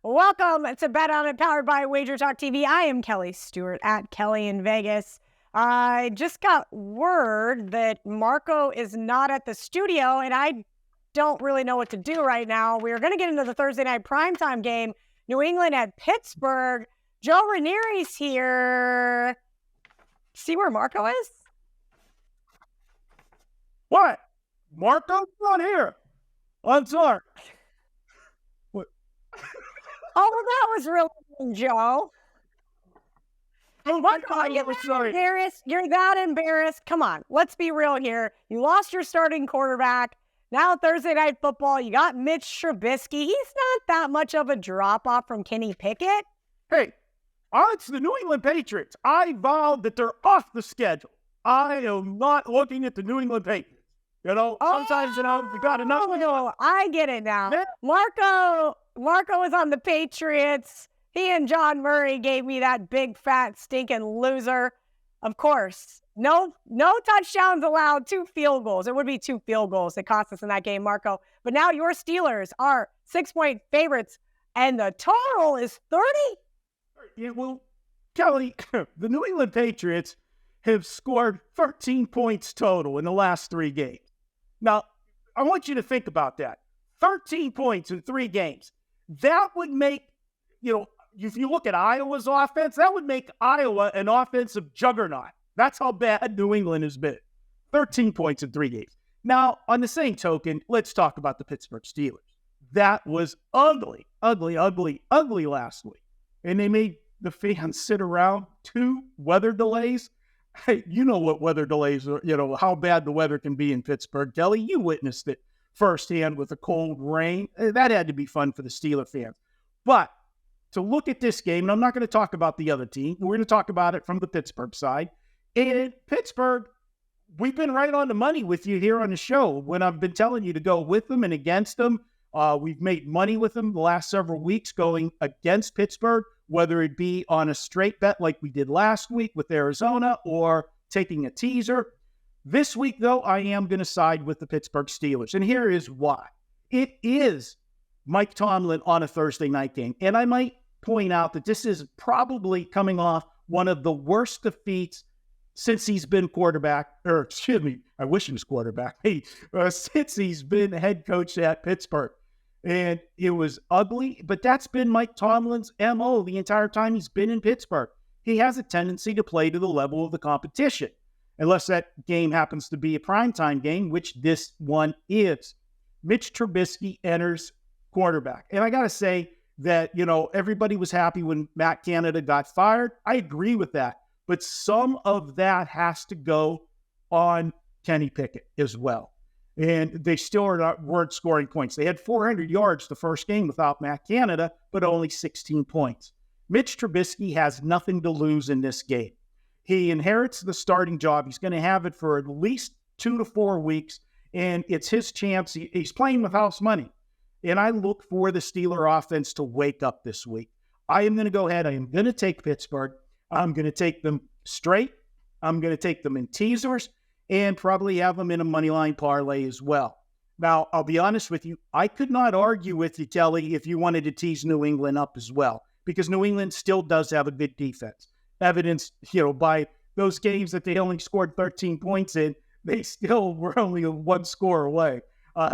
Welcome to Bet On It, powered by Wager Talk TV. I am Kelly Stewart at Kelly in Vegas. I just got word that Marco is not at the studio, and I don't really know what to do right now. We're going to get into the Thursday night primetime game, New England at Pittsburgh. Joe Raineri's here. See where Marco is? What? Marco's not here. I'm sorry. What? Oh, well, that was really Joe. Oh my God, You're embarrassed. You're that embarrassed. Come on, let's be real here. You lost your starting quarterback. Now Thursday night football, you got Mitch Trubisky. He's not that much of a drop-off from Kenny Pickett. Hey, it's the New England Patriots. I vowed that they're off the schedule. I am not looking at the New England Patriots. You know, sometimes, you got enough. No, I get it now. Yeah. Marco is on the Patriots. He and John Murray gave me that big, fat, stinking loser. Of course, no touchdowns allowed, 2 field goals. It would be 2 field goals that cost us in that game, Marco. But now your Steelers are 6-point favorites, and the total is 30? Yeah, well, Kelly, the New England Patriots have scored 13 points total in the last 3 games. Now, I want you to think about that. 13 points in 3 games. That would make, if you look at Iowa's offense, that would make Iowa an offensive juggernaut. That's how bad New England has been. 13 points in 3 games. Now, on the same token, let's talk about the Pittsburgh Steelers. That was ugly last week. And they made the fans sit around 2 weather delays. Hey, you know what weather delays are, how bad the weather can be in Pittsburgh. Kelly, you witnessed it firsthand with the cold rain. That had to be fun for the Steeler fans. But to look at this game, and I'm not going to talk about the other team. We're going to talk about it from the Pittsburgh side. And Pittsburgh, we've been right on the money with you here on the show when I've been telling you to go with them and against them. We've made money with them the last several weeks going against Pittsburgh, whether it be on a straight bet like we did last week with Arizona or taking a teaser. This week, though, I am going to side with the Pittsburgh Steelers. And here is why. It is Mike Tomlin on a Thursday night game. And I might point out that this is probably coming off one of the worst defeats since he's been quarterback, or excuse me, I wish he was quarterback, since he's been head coach at Pittsburgh. And it was ugly, but that's been Mike Tomlin's MO the entire time he's been in Pittsburgh. He has a tendency to play to the level of the competition, unless that game happens to be a primetime game, which this one is. Mitch Trubisky enters quarterback. And I got to say that, everybody was happy when Matt Canada got fired. I agree with that. But some of that has to go on Kenny Pickett as well. And they still weren't scoring points. They had 400 yards the first game without Matt Canada, but only 16 points. Mitch Trubisky has nothing to lose in this game. He inherits the starting job. He's going to have it for at least 2 to 4 weeks, and it's his chance. He's playing with house money. And I look for the Steeler offense to wake up this week. I am going to go ahead. I am going to take Pittsburgh. I'm going to take them straight. I'm going to take them in teasers and probably have them in a moneyline parlay as well. Now, I'll be honest with you. I could not argue with you, Kelly, if you wanted to tease New England up as well, because New England still does have a good defense. Evidenced, by those games that they only scored 13 points in, they still were only a 1 score away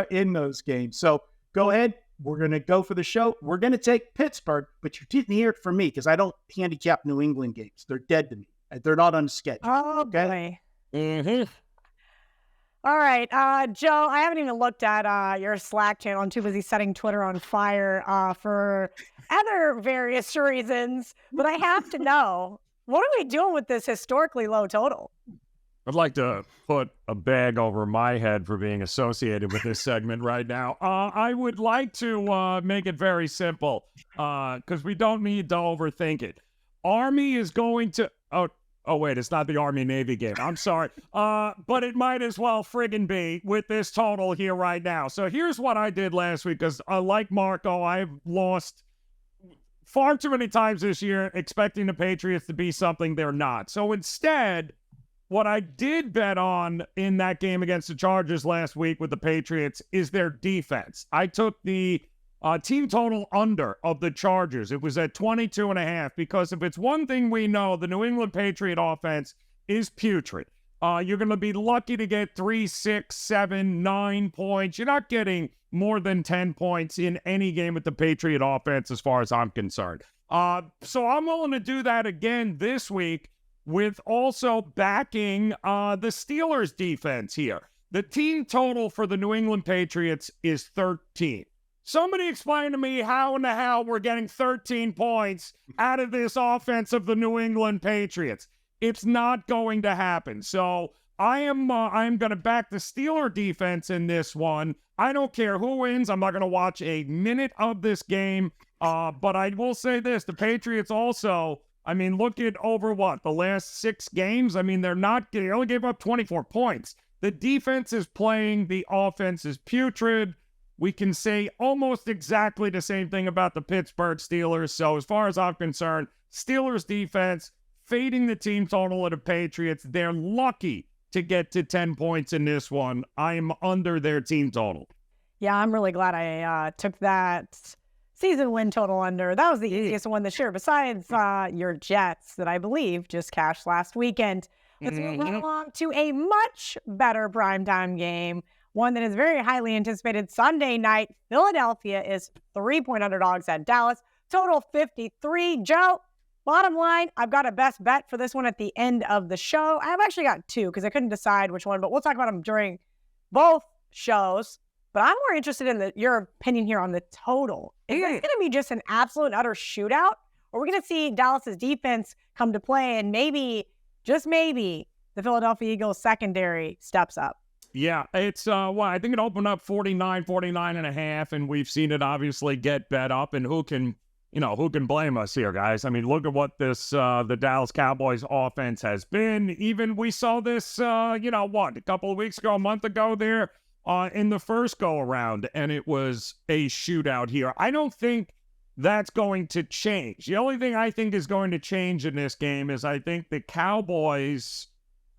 in those games. So go ahead. We're going to go for the show. We're going to take Pittsburgh, but you didn't hear it from me because I don't handicap New England games. They're dead to me. They're not on the schedule. Oh, okay? Boy. Mm-hmm. All right, Joe, I haven't even looked at your Slack channel. I'm too busy setting Twitter on fire for other various reasons. But I have to know, what are we doing with this historically low total? I'd like to put a bag over my head for being associated with this segment right now. I would like to make it very simple because we don't need to overthink it. Army is going to... Oh, wait, it's not the Army-Navy game. I'm sorry. But it might as well friggin' be with this total here right now. So here's what I did last week because like Marco, I've lost far too many times this year expecting the Patriots to be something they're not. So instead... what I did bet on in that game against the Chargers last week with the Patriots is their defense. I took the Team total under of the Chargers. It was at 22.5 because if it's one thing we know, the New England Patriot offense is putrid. You're going to be lucky to get 3, 6, 7, 9 points. You're not getting more than 10 points in any game with the Patriot offense as far as I'm concerned. So I'm willing to do that again this week with also backing the Steelers defense here. The team total for the New England Patriots is 13. Somebody explain to me how in the hell we're getting 13 points out of this offense of the New England Patriots. It's not going to happen. So I am going to back the Steeler defense in this one. I don't care who wins. I'm not going to watch a minute of this game. But I will say this. The Patriots also, I mean, look at over the last 6 games. I mean, they only gave up 24 points. The defense is playing. The offense is putrid. We can say almost exactly the same thing about the Pittsburgh Steelers. So as far as I'm concerned, Steelers defense fading the team total of the Patriots. They're lucky to get to 10 points in this one. I'm under their team total. Yeah, I'm really glad I took that season win total under. That was the easiest one this year, besides your Jets that I believe just cashed last weekend. Let's move right along to a much better primetime game. One that is very highly anticipated Sunday night. Philadelphia is 3-point underdogs at Dallas. Total 53. Joe, bottom line, I've got a best bet for this one at the end of the show. I've actually got 2 because I couldn't decide which one, but we'll talk about them during both shows. But I'm more interested in your opinion here on the total. Is this going to be just an absolute utter shootout? Or are we going to see Dallas's defense come to play and maybe, just maybe, the Philadelphia Eagles secondary steps up? Yeah, it's, I think it opened up 49.5, and we've seen it obviously get bet up, and who can blame us here, guys? I mean, look at what this, the Dallas Cowboys offense has been. Even we saw this, a couple of weeks ago, a month ago there, in the first go-around, and it was a shootout here. I don't think that's going to change. The only thing I think is going to change in this game is I think the Cowboys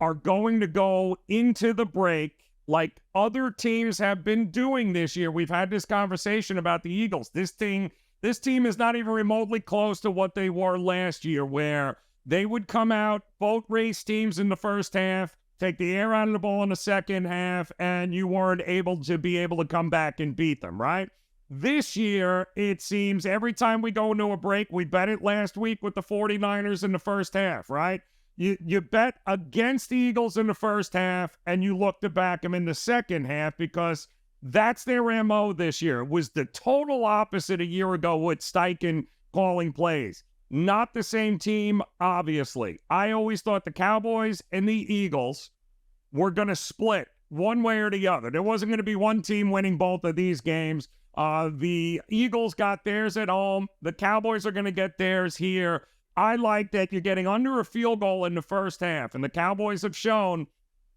are going to go into the break like other teams have been doing this year. We've had this conversation about the Eagles. This team is not even remotely close to what they were last year, where they would come out, boat race teams in the first half, take the air out of the ball in the second half, and you weren't able to come back and beat them, right? This year, it seems every time we go into a break, we bet it last week with the 49ers in the first half, right? You bet against the Eagles in the first half, and you look to back them in the second half because that's their MO this year. It was the total opposite a year ago with Steichen calling plays. Not the same team, obviously. I always thought the Cowboys and the Eagles were going to split one way or the other. There wasn't going to be one team winning both of these games. The Eagles got theirs at home. The Cowboys are going to get theirs here. I like that you're getting under a field goal in the first half, and the Cowboys have shown,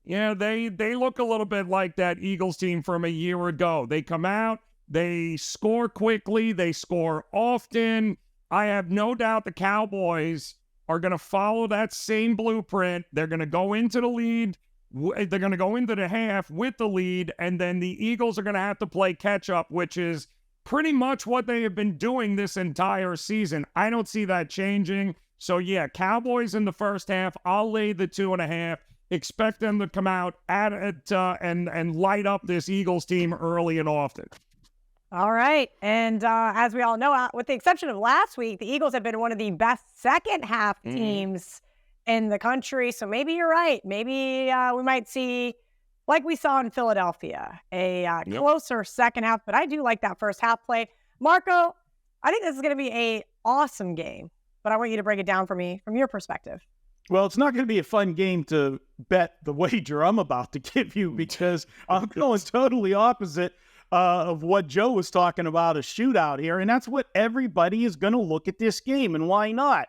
they look a little bit like that Eagles team from a year ago. They come out, they score quickly, they score often. I have no doubt the Cowboys are going to follow that same blueprint. They're going to go into the lead. They're going to go into the half with the lead, and then the Eagles are going to have to play catch-up, which is pretty much what they have been doing this entire season. I don't see that changing. So, yeah, Cowboys in the first half. I'll lay the 2.5. Expect them to come out at it and light up this Eagles team early and often. All right. And as we all know, with the exception of last week, the Eagles have been one of the best second-half teams in the country. So maybe you're right. Maybe we might see, like we saw in Philadelphia, a closer second half. But I do like that first half play. Marco, I think this is going to be an awesome game. But I want you to break it down for me from your perspective. Well, it's not going to be a fun game to bet the wager I'm about to give you because I'm going totally opposite of what Joe was talking about, a shootout here. And that's what everybody is going to look at this game. And why not?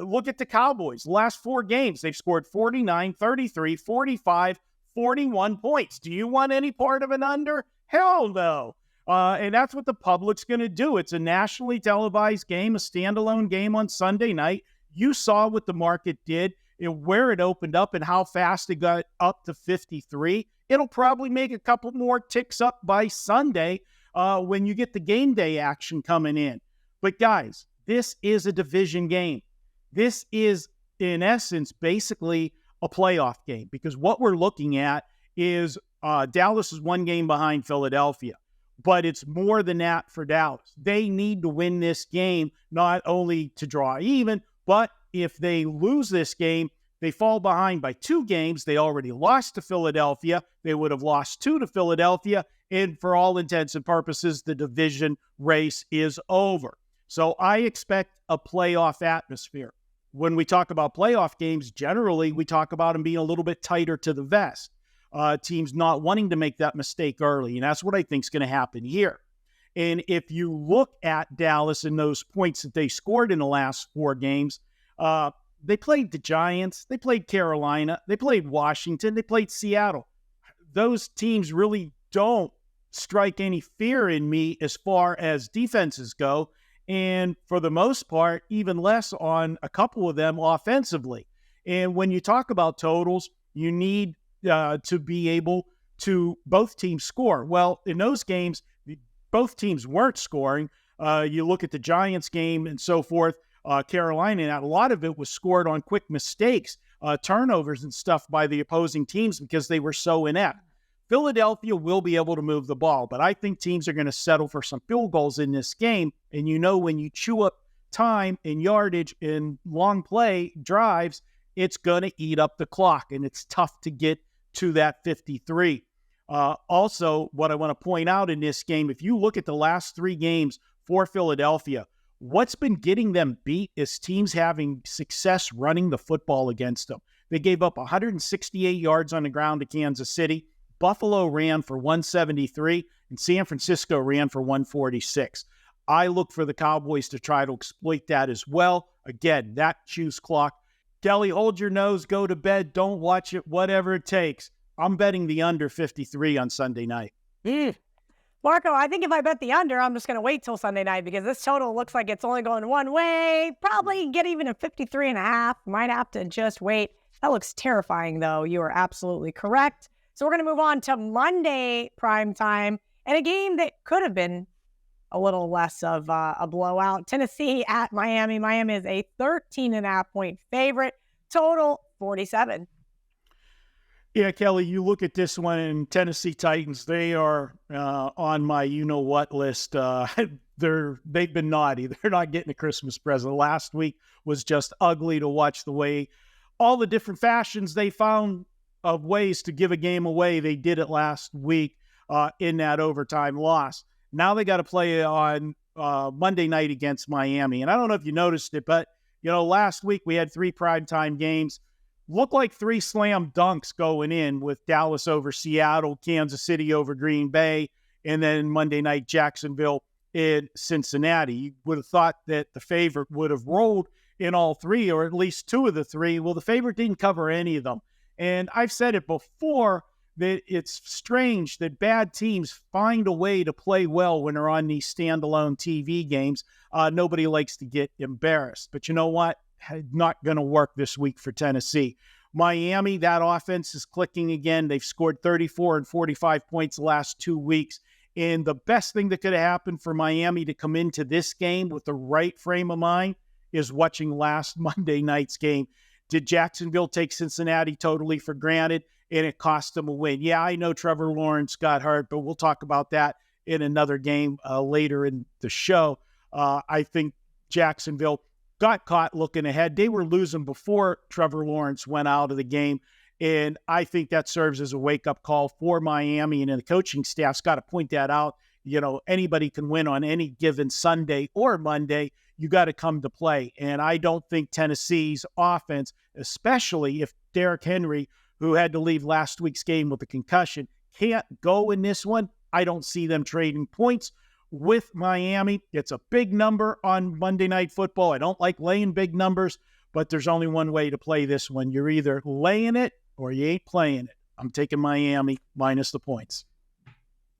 Look at the Cowboys. Last 4 games, they've scored 49, 33, 45, 41 points. Do you want any part of an under? Hell no. And that's what the public's going to do. It's a nationally televised game, a standalone game on Sunday night. You saw what the market did and where it opened up and how fast it got up to 53. It'll probably make a couple more ticks up by Sunday. when you get the game day action coming in. But guys, this is a division game. This is, in essence, basically a playoff game, because what we're looking at is Dallas is one game behind Philadelphia, but it's more than that for Dallas. They need to win this game, not only to draw even, but if they lose this game, they fall behind by 2 games. They already lost to Philadelphia. They would have lost 2 to Philadelphia. And for all intents and purposes, the division race is over. So I expect a playoff atmosphere. When we talk about playoff games, generally we talk about them being a little bit tighter to the vest. Teams not wanting to make that mistake early. And that's what I think is going to happen here. And if you look at Dallas and those points that they scored in the last 4 games, they played the Giants, they played Carolina, they played Washington, they played Seattle. Those teams really don't strike any fear in me as far as defenses go. And for the most part, even less on a couple of them offensively. And when you talk about totals, you need to be able to both teams score. Well, in those games, both teams weren't scoring. You look at the Giants game and so forth, Carolina, and a lot of it was scored on quick mistakes, turnovers and stuff by the opposing teams because they were so inept. Philadelphia will be able to move the ball, but I think teams are going to settle for some field goals in this game. And when you chew up time and yardage in long play drives, it's going to eat up the clock, and it's tough to get to that 53. Also, what I want to point out in this game, if you look at the last 3 games for Philadelphia, what's been getting them beat is teams having success running the football against them. They gave up 168 yards on the ground to Kansas City. Buffalo ran for 173, and San Francisco ran for 146. I look for the Cowboys to try to exploit that as well. Again, that juice clock. Kelly, hold your nose, go to bed, don't watch it, whatever it takes. I'm betting the under 53 on Sunday night. Marco, I think if I bet the under, I'm just going to wait till Sunday night because this total looks like it's only going one way. Probably get even a 53.5. Might have to just wait. That looks terrifying, though. You are absolutely correct. So we're going to move on to Monday prime time and a game that could have been a little less of a blowout. Tennessee at Miami. Miami is a 13.5-point favorite. Total 47. Yeah, Kelly, you look at this one, and Tennessee Titans, they are on my you-know-what list. They've been naughty. They're not getting a Christmas present. Last week was just ugly to watch the way all the different fashions they found of ways to give a game away. They did it last week in that overtime loss. Now they got to play on Monday night against Miami. And I don't know if you noticed it, but, last week we had 3 primetime games. Looked like 3 slam dunks going in with Dallas over Seattle, Kansas City over Green Bay, and then Monday night Jacksonville in Cincinnati. You would have thought that the favorite would have rolled in all 3, or at least 2 of the 3. Well, the favorite didn't cover any of them. And I've said it before that it's strange that bad teams find a way to play well when they're on these standalone TV games. Nobody likes to get embarrassed. But you know what? Not going to work this week for Tennessee. Miami, that offense is clicking again. They've scored 34 and 45 points the last 2 weeks. And the best thing that could have happened for Miami to come into this game with the right frame of mind is watching last Monday night's game. Did Jacksonville take Cincinnati totally for granted, and it cost them a win? Yeah, I know Trevor Lawrence got hurt, but we'll talk about that in another game later in the show. I think Jacksonville got caught looking ahead. They were losing before Trevor Lawrence went out of the game, and I think that serves as a wake-up call for Miami, and the coaching staff's got to point that out. Anybody can win on any given Sunday or Monday. You got to come to play. And I don't think Tennessee's offense, especially if Derrick Henry, who had to leave last week's game with a concussion, can't go in this one. I don't see them trading points with Miami. It's a big number on Monday Night Football. I don't like laying big numbers, but there's only one way to play this one. You're either laying it or you ain't playing it. I'm taking Miami minus the points.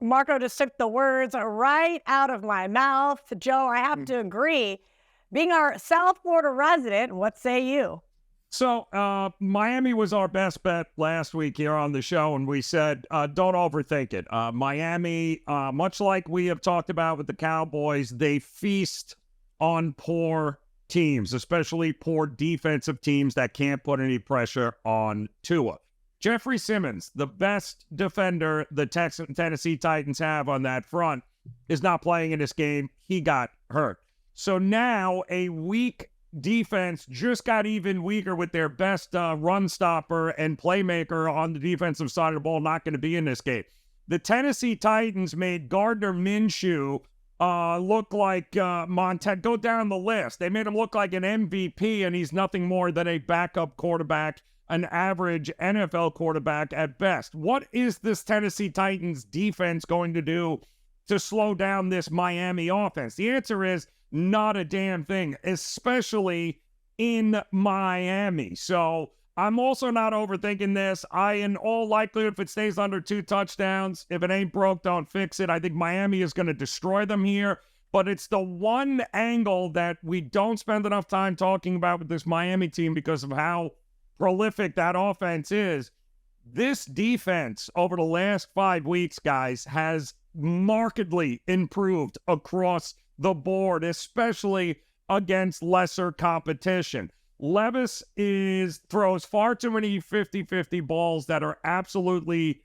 Marco just took the words right out of my mouth. Joe, I have to agree. Being our South Florida resident, what say you? So Miami was our best bet last week here on the show, and we said don't overthink it. Miami, much like we have talked about with the Cowboys, they feast on poor teams, especially poor defensive teams that can't put any pressure on Tua. Jeffrey Simmons, the best defender the Tennessee Titans have on that front, is not playing in this game. He got hurt. So now a weak defense just got even weaker with their best run stopper and playmaker on the defensive side of the ball not going to be in this game. The Tennessee Titans made Gardner Minshew look like go down the list. They made him look like an MVP, and he's nothing more than a backup quarterback, an average NFL quarterback at best. What is this Tennessee Titans defense going to do to slow down this Miami offense? The answer is not a damn thing, especially in Miami. So I'm also not overthinking this. In all likelihood, if it stays under 2 touchdowns, if it ain't broke, don't fix it. I think Miami is going to destroy them here. But it's the one angle that we don't spend enough time talking about with this Miami team because of how prolific that offense is. This defense over the last 5 weeks, guys, has markedly improved across the board, especially against lesser competition. Levis throws far too many 50-50 balls that are absolutely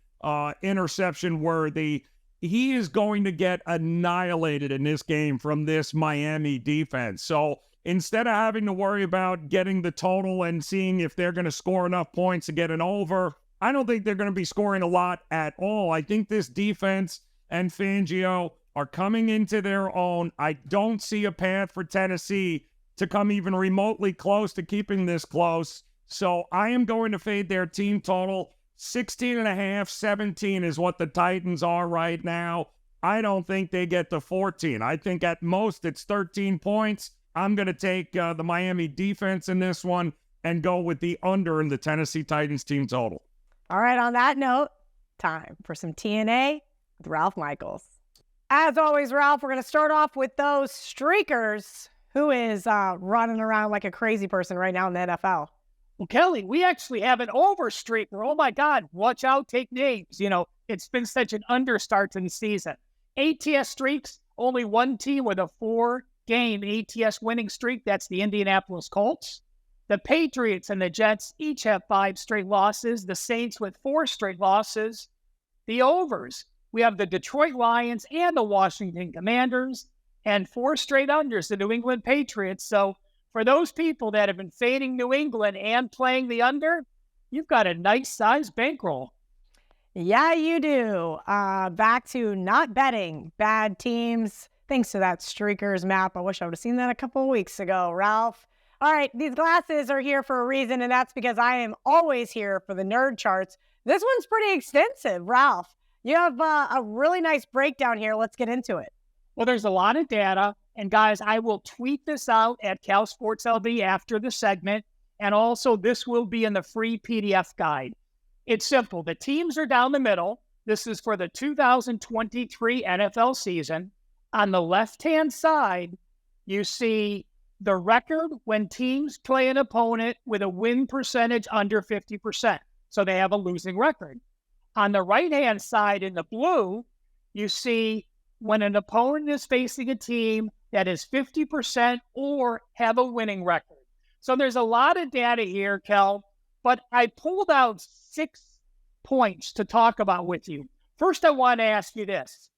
interception worthy. He is going to get annihilated in this game from this Miami defense. So instead of having to worry about getting the total and seeing if they're going to score enough points to get an over, I don't think they're going to be scoring a lot at all. I think this defense and Fangio are coming into their own. I don't see a path for Tennessee to come even remotely close to keeping this close. So I am going to fade their team total. 16.5, 17 is what the Titans are right now. I don't think they get to 14. I think at most it's 13 points. I'm going to take the Miami defense in this one and go with the under in the Tennessee Titans team total. All right, on that note, time for some TNA with Ralph Michaels. As always, Ralph, we're going to start off with those streakers. Who is running around like a crazy person right now in the NFL? Well, Kelly, we actually have an overstreaker. Oh, my God. Watch out. Take names. It's been such an understart to the season. ATS streaks, only one team with a 4-game ATS winning streak. That's the Indianapolis Colts. The Patriots and the Jets each have 5 straight losses. The Saints with 4 straight losses. The overs, we have the Detroit Lions and the Washington Commanders, and 4 straight unders, the New England Patriots. So for those people that have been fading New England and playing the under, you've got a nice size bankroll. Yeah, you do. Back to not betting bad teams. Thanks to that streakers map. I wish I would have seen that a couple of weeks ago, Ralph. All right, these glasses are here for a reason, and that's because I am always here for the nerd charts. This one's pretty extensive, Ralph. You have a really nice breakdown here. Let's get into it. Well, there's a lot of data. And guys, I will tweet this out at Cal Sports LV after the segment. And also, this will be in the free PDF guide. It's simple. The teams are down the middle. This is for the 2023 NFL season. On the left-hand side, you see the record when teams play an opponent with a win percentage under 50%. So they have a losing record. On the right-hand side in the blue, you see when an opponent is facing a team that is 50% or have a winning record. So there's a lot of data here, Kel, but I pulled out 6 points to talk about with you. First, I want to ask you this.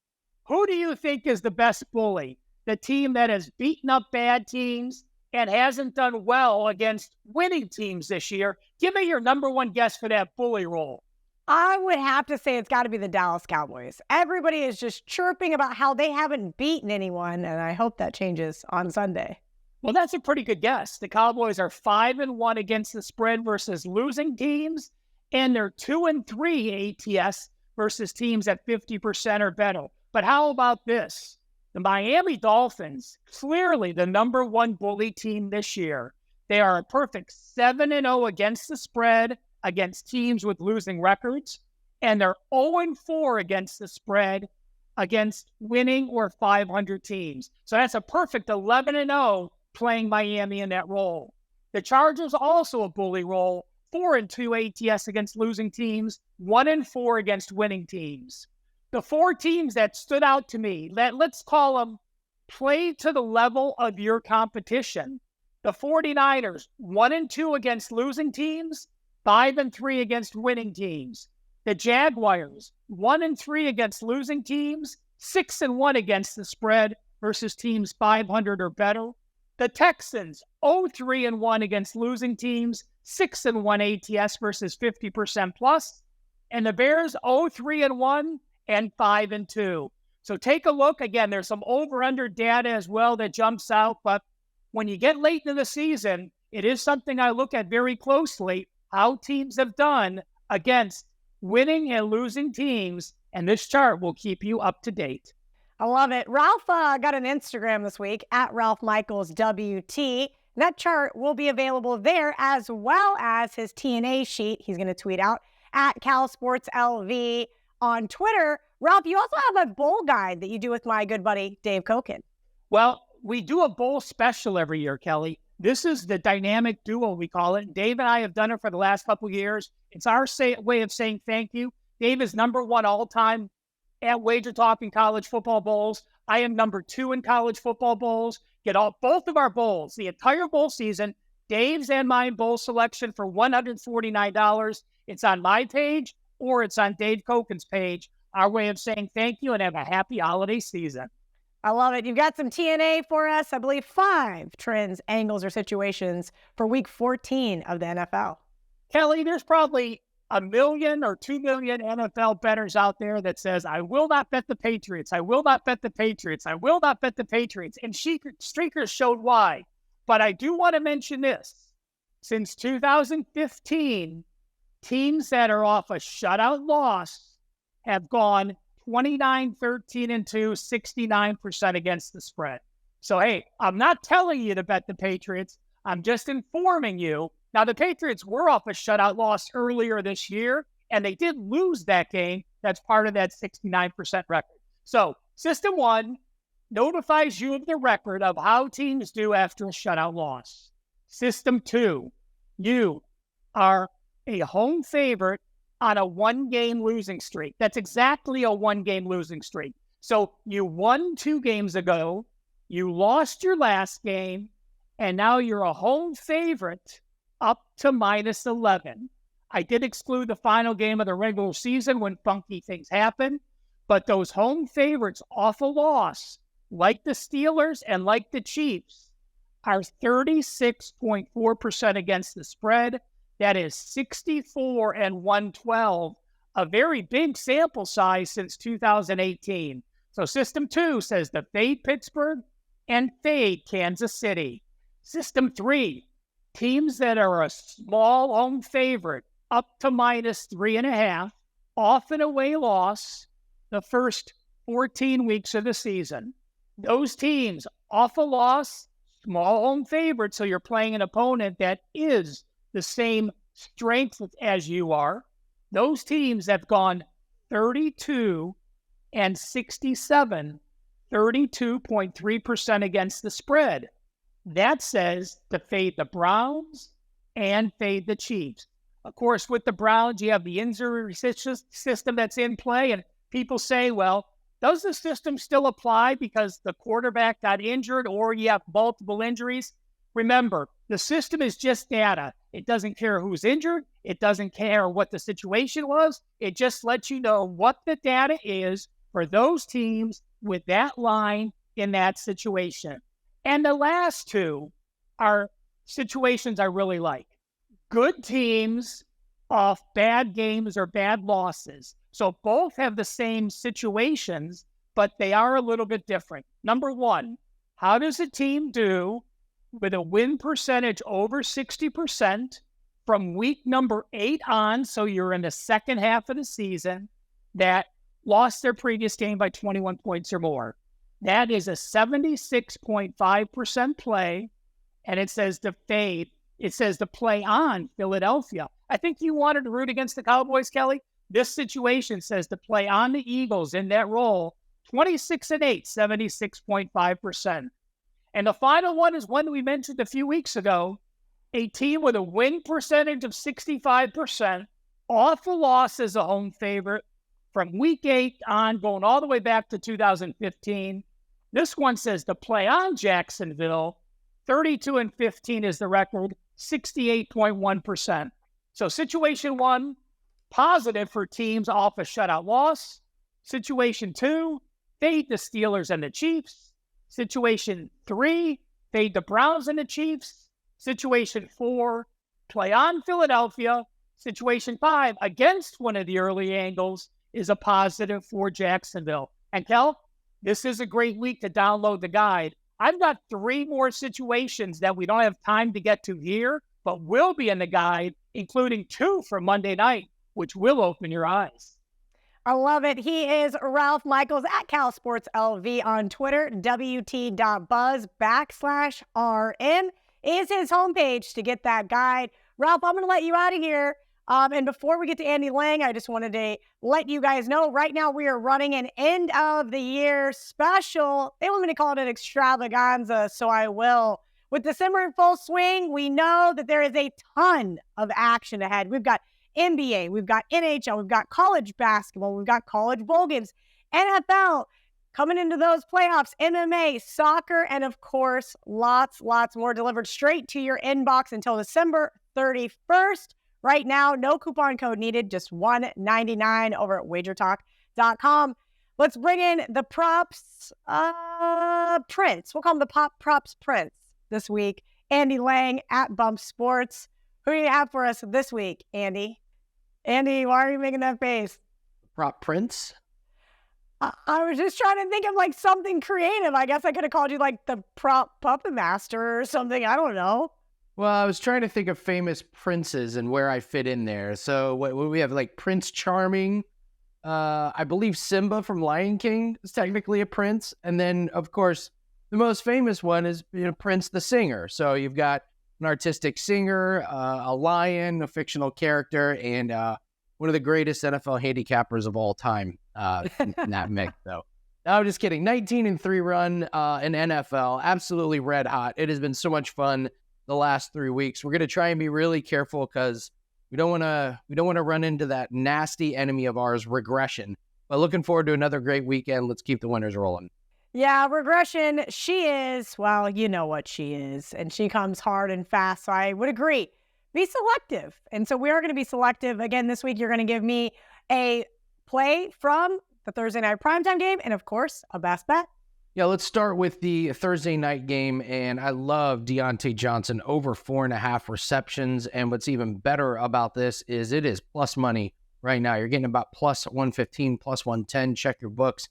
Who do you think is the best bully? The team that has beaten up bad teams and hasn't done well against winning teams this year? Give me your number one guess for that bully role. I would have to say it's got to be the Dallas Cowboys. Everybody is just chirping about how they haven't beaten anyone, and I hope that changes on Sunday. Well, that's a pretty good guess. The Cowboys are 5-1 against the spread versus losing teams, and they're 2-3 ATS versus teams at 50% or better. But how about this? The Miami Dolphins, clearly the number one bully team this year. They are a perfect 7-0 against the spread against teams with losing records, and they're 0-4 against the spread against winning or 500 teams. So that's a perfect 11-0 playing Miami in that role. The Chargers also a bully roll, 4-2 ATS against losing teams, 1-4 against winning teams. The 4 teams that stood out to me, let's call them play to the level of your competition. The 49ers, 1-2 against losing teams, 5-3 against winning teams. The Jaguars, 1-3 against losing teams, 6-1 against the spread versus teams 500 or better. The Texans, 0-3-1 against losing teams, 6-1 ATS versus 50% plus. And the Bears, 0-3-1 and 5-2. So take a look. Again, there's some over-under data as well that jumps out. But when you get late in the season, it is something I look at very closely, how teams have done against winning and losing teams. And this chart will keep you up to date. I love it. Ralph got an Instagram this week, at Ralph Michaels WT. That chart will be available there, as well as his TNA sheet he's going to tweet out at CalSportsLV on Twitter. Ralph, you also have a bowl guide that you do with my good buddy, Dave Koken. Well, we do a bowl special every year, Kelly. This is the dynamic duo, we call it. Dave and I have done it for the last couple of years. It's our way of saying thank you. Dave is #1 all-time at Wager Talking college football bowls. I am #2 in college football bowls. Get both of our bowls, the entire bowl season, Dave's and mine bowl selection for $149. It's on my page or it's on Dave Koken's page. Our way of saying thank you and have a happy holiday season. I love it. You've got some TNA for us. I believe 5 trends, angles, or situations for week 14 of the NFL. Kelly, there's probably 1 million or 2 million NFL bettors out there that says, I will not bet the Patriots. I will not bet the Patriots. I will not bet the Patriots. And streakers showed why. But I do want to mention this. Since 2015, teams that are off a shutout loss have gone 29-13-2, 69% against the spread. So, hey, I'm not telling you to bet the Patriots. I'm just informing you. Now, the Patriots were off a shutout loss earlier this year, and they did lose that game. That's part of that 69% record. So, System 1 notifies you of the record of how teams do after a shutout loss. System 2, you are a home favorite on a 1-game losing streak. That's exactly a 1-game losing streak. So you won 2 games ago, you lost your last game, and now you're a home favorite up to -11. I did exclude the final game of the regular season when funky things happen, but those home favorites off a loss, like the Steelers and like the Chiefs, are 36.4% against the spread. That is 64 and 112, a very big sample size since 2018. So System 2 says to fade Pittsburgh and fade Kansas City. System 3, teams that are a small home favorite up to -3.5, off an away loss the first 14 weeks of the season. Those teams off a loss, small home favorite, so you're playing an opponent that is the same strength as you are. Those teams have gone 32 and 67, 32.3% against the spread. That says to fade the Browns and fade the Chiefs. Of course, with the Browns, you have the injury system that's in play, and people say, well, does the system still apply because the quarterback got injured or you have multiple injuries? Remember, the system is just data. It doesn't care who's injured. It doesn't care what the situation was. It just lets you know what the data is for those teams with that line in that situation. And the last 2 are situations I really like. Good teams off bad games or bad losses. So both have the same situations, but they are a little bit different. Number 1, how does a team do with a win percentage over 60% from week number 8 on, so you're in the second half of the season, that lost their previous game by 21 points or more? That is a 76.5% play, and it says to fade. It says to play on Philadelphia. I think you wanted to root against the Cowboys, Kelly. This situation says to play on the Eagles in that role, 26-8, 76.5%. And the final one is one that we mentioned a few weeks ago. a team with a win percentage of 65%, off a loss as a home favorite from week 8 on, going all the way back to 2015. This one says to play on Jacksonville. 32-15 is the record, 68.1%. So situation 1, positive for teams off a shutout loss. Situation 2, fade the Steelers and the Chiefs. Situation 3, fade the Browns and the Chiefs. Situation 4, play on Philadelphia. Situation 5, against one of the early angles, is a positive for Jacksonville. And Kel, this is a great week to download the guide. I've got 3 more situations that we don't have time to get to here, but will be in the guide, including 2 for Monday night, which will open your eyes. I love it. He is Ralph Michaels at CalSportsLV on Twitter. WT.buzz/RM is his homepage to get that guide. Ralph, I'm going to let you out of here. And before we get to Andy Lang, I just wanted to let you guys know right now we are running an end of the year special. They want me to call it an extravaganza, so I will. With December in full swing, we know that there is a ton of action ahead. We've got NBA, we've got NHL, we've got college basketball, we've got college bowl games, NFL coming into those playoffs, MMA, soccer, and of course, lots more delivered straight to your inbox until December 31st. Right now, no coupon code needed, just $1.99 over at wagertalk.com. Let's bring in the props prince. We'll call him the props prince this week. Andy Lang at Bump Sports. Who do you have for us this week, Andy? Andy, why are you making that face? Prop prince? I was just trying to think of like something creative. I guess I could have called you like the prop puppet master or something. I don't know. Well, I was trying to think of famous princes and where I fit in there. So what we have, like Prince Charming. I believe Simba from Lion King is technically a prince. And then, of course, the most famous one is Prince the singer. So you've got an artistic singer, a lion, a fictional character, and one of the greatest NFL handicappers of all time in that mix. So, no, I'm just kidding. 19-3 run in NFL, absolutely red hot. It has been so much fun the last 3 weeks. We're going to try and be really careful because we don't want to run into that nasty enemy of ours, regression. But looking forward to another great weekend. Let's keep the winners rolling. Yeah, regression, she is, well, you know what she is, and she comes hard and fast, so I would agree. Be selective. And so we are going to be selective. Again, this week, you're going to give me a play from the Thursday night primetime game and, of course, a best bet. Yeah, let's start with the Thursday night game, and I love Deontay Johnson over 4.5 receptions, and what's even better about this is it is plus money right now. You're getting about plus 115, plus 110. Check your books.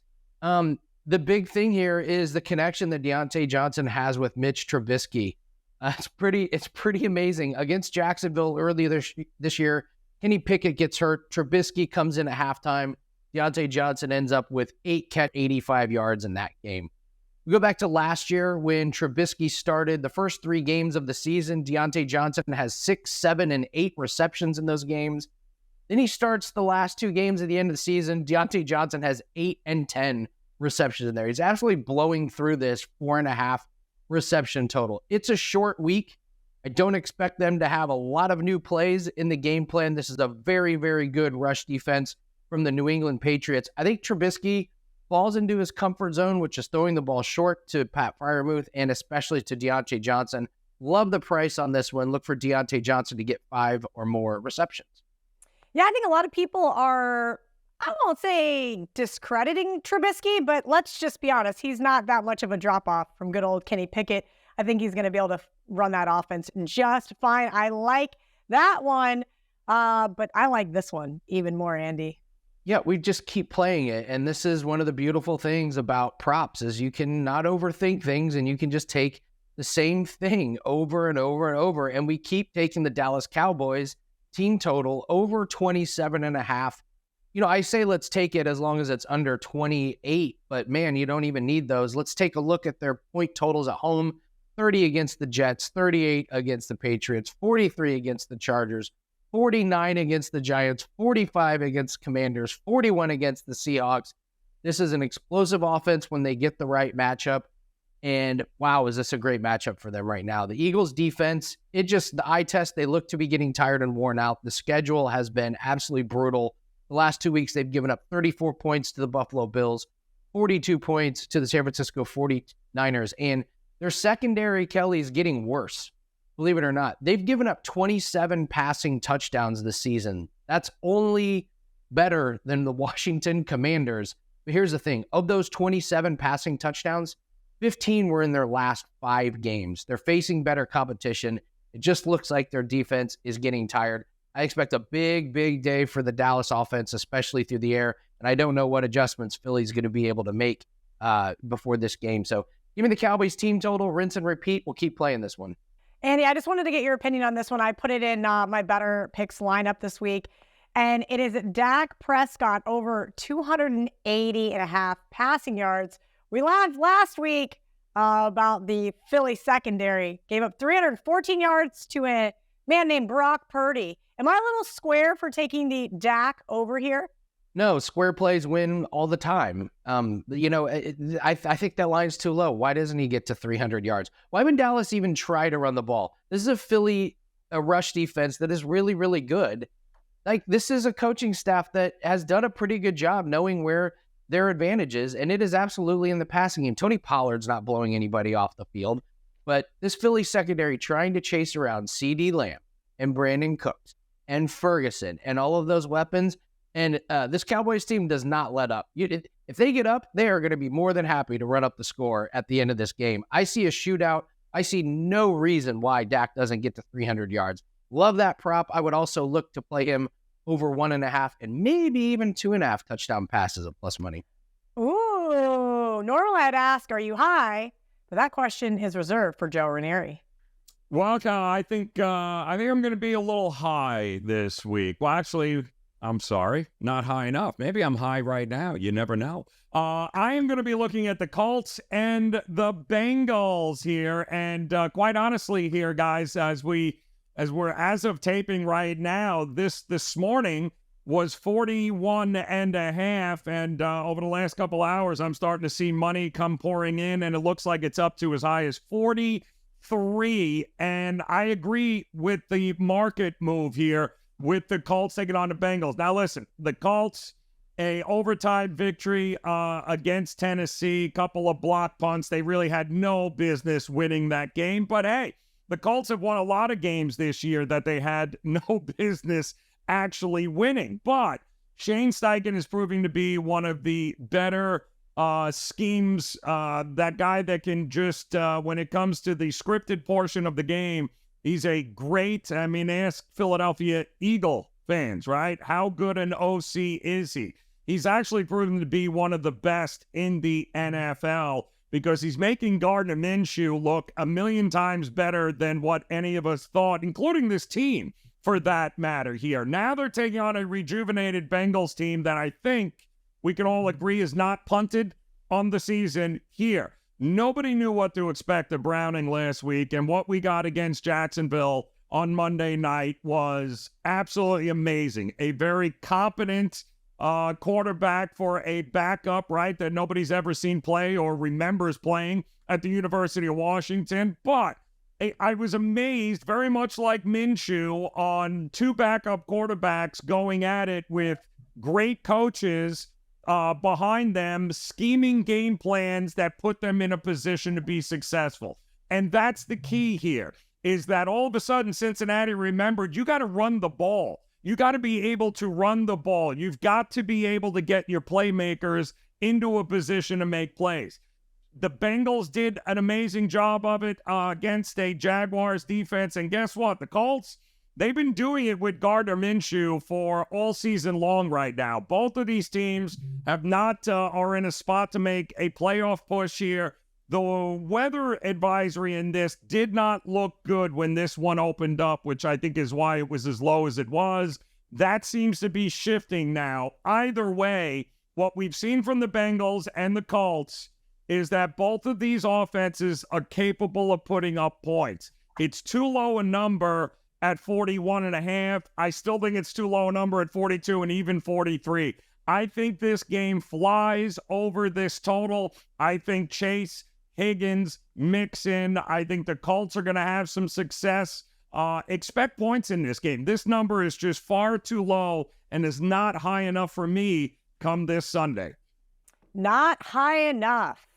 The big thing here is the connection that Deontay Johnson has with Mitch Trubisky. It's pretty amazing. Against Jacksonville earlier this year, Kenny Pickett gets hurt. Trubisky comes in at halftime. Deontay Johnson ends up with 8 catch, 85 yards in that game. We go back to last year when Trubisky started the first 3 games of the season. Deontay Johnson has 6, 7, and 8 receptions in those games. Then he starts the last 2 games at the end of the season. Deontay Johnson has 8 and 10 receptions in there. He's absolutely blowing through this 4.5 reception total. It's a short week. I don't expect them to have a lot of new plays in the game plan. This is a very, very good rush defense from the New England Patriots. I think Trubisky falls into his comfort zone, which is throwing the ball short to Pat Freiermuth and especially to Deontay Johnson. Love the price on this one. Look for Deontay Johnson to get 5 or more receptions. Yeah, I think a lot of people are, I won't say discrediting Trubisky, but let's just be honest. He's not that much of a drop-off from good old Kenny Pickett. I think he's going to be able to run that offense just fine. I like that one, but I like this one even more, Andy. Yeah, we just keep playing it. And this is one of the beautiful things about props is you can not overthink things and you can just take the same thing over and over and over. And we keep taking the Dallas Cowboys team total over 27.5. I say let's take it as long as it's under 28, but man, you don't even need those. Let's take a look at their point totals at home. 30 against the Jets, 38 against the Patriots, 43 against the Chargers, 49 against the Giants, 45 against Commanders, 41 against the Seahawks. This is an explosive offense when they get the right matchup. And wow, is this a great matchup for them right now? The Eagles defense, the eye test, they look to be getting tired and worn out. The schedule has been absolutely brutal. The last 2 weeks, they've given up 34 points to the Buffalo Bills, 42 points to the San Francisco 49ers. And their secondary, Kelly, is getting worse. Believe it or not. They've given up 27 passing touchdowns this season. That's only better than the Washington Commanders. But here's the thing. Of those 27 passing touchdowns, 15 were in their last 5 games. They're facing better competition. It just looks like their defense is getting tired. I expect a big, big day for the Dallas offense, especially through the air. And I don't know what adjustments Philly's going to be able to make before this game. So give me the Cowboys team total, rinse and repeat. We'll keep playing this one. Andy, I just wanted to get your opinion on this one. I put it in my Better Picks lineup this week, and it is Dak Prescott over 280.5 passing yards. We laughed last week about the Philly secondary. Gave up 314 yards to a man named Brock Purdy. Am I a little square for taking the Dak over here? No, square plays win all the time. I think that line's too low. Why doesn't he get to 300 yards? Why would Dallas even try to run the ball? This is a Philly rush defense that is really, really good. Like, this is a coaching staff that has done a pretty good job knowing where their advantage is, and it is absolutely in the passing game. Tony Pollard's not blowing anybody off the field, but this Philly secondary trying to chase around CeeDee Lamb and Brandon Cooks and Ferguson and all of those weapons. And this Cowboys team does not let up. If they get up, they are going to be more than happy to run up the score at the end of this game. I see a shootout. I see no reason why Dak doesn't get to 300 yards. Love that prop. I would also look to play him over 1.5 and maybe even 2.5 touchdown passes at plus money. Ooh, normally I'd ask, are you high? But that question is reserved for Joe Raineri. Well, I think I'm going to be a little high this week. Well, actually, I'm sorry, not high enough. Maybe I'm high right now. You never know. I am going to be looking at the Colts and the Bengals here. And quite honestly here, guys, as we're as of taping right now, this morning was 41.5. And over the last couple hours, I'm starting to see money come pouring in, and it looks like it's up to as high as 43. And I agree with the market move here with the Colts taking on the Bengals. Now, listen, the Colts, a overtime victory against Tennessee, couple of block punts. They really had no business winning that game. But, hey, the Colts have won a lot of games this year that they had no business actually winning. But Shane Steichen is proving to be one of the better schemes, that guy that can just, when it comes to the scripted portion of the game, he's a great, ask Philadelphia Eagle fans, right? How good an OC is he? He's actually proven to be one of the best in the NFL because he's making Gardner Minshew look a million times better than what any of us thought, including this team, for that matter here. Now they're taking on a rejuvenated Bengals team that I think we can all agree is not punted on the season here. Nobody knew what to expect of Browning last week, and what we got against Jacksonville on Monday night was absolutely amazing. A very competent quarterback for a backup, right, that nobody's ever seen play or remembers playing at the University of Washington. But I was amazed, very much like Minshew, on two backup quarterbacks going at it with great coaches behind them, scheming game plans that put them in a position to be successful. And that's the key here, is that all of a sudden Cincinnati remembered you got to run the ball. You got to be able to run the ball. You've got to be able to get your playmakers into a position to make plays. The Bengals did an amazing job of it against a Jaguars defense. And guess what? The Colts, they've been doing it with Gardner Minshew for all season long right now. Both of these teams have not are in a spot to make a playoff push here. The weather advisory in this did not look good when this one opened up, which I think is why it was as low as it was. That seems to be shifting now. Either way, what we've seen from the Bengals and the Colts is that both of these offenses are capable of putting up points. It's too low a number at 41.5. I still think it's too low a number at 42 and even 43. I think this game flies over this total. I think Chase Higgins, Mixon. I think the Colts are going to have some success. Expect points in this game. This number is just far too low and is not high enough for me come this Sunday. Not high enough.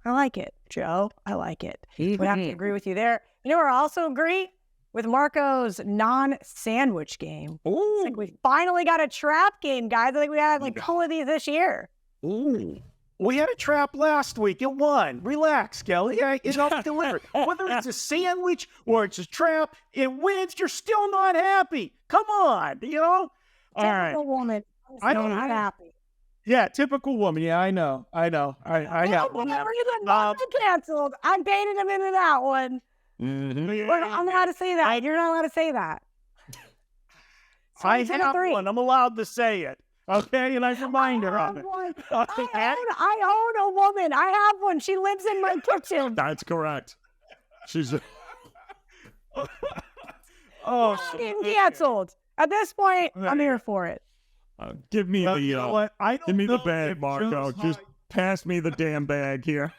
I like it, Joe. I like it. Would have to agree with you there. You know where I also agree? With Marco's non-sandwich game. Ooh. I think we finally got a trap game, guys. I think we had like 2 of these this year. Ooh. We had a trap last week. It won. Relax, Kelly. It's all delivered. Whether it's a sandwich or it's a trap, it wins. You're still not happy. Come on, you know? All right. Typical woman. I I'm don't- not happy. Yeah, typical woman. Yeah, I know. I have one. Canceled. I'm baiting him into that one. Mm-hmm. I'm not allowed to say that. You're not allowed to say that. I Two to have three. one. I'm allowed to say it. Okay, and I remind her of it. I own a woman. I have one. She lives in my kitchen. That's correct. She's Oh, Getting canceled. At this point, I'm here for it. give me well, the you know what? I don't give me the know bag, if Marco. Joe's Just high- pass me the damn bag here.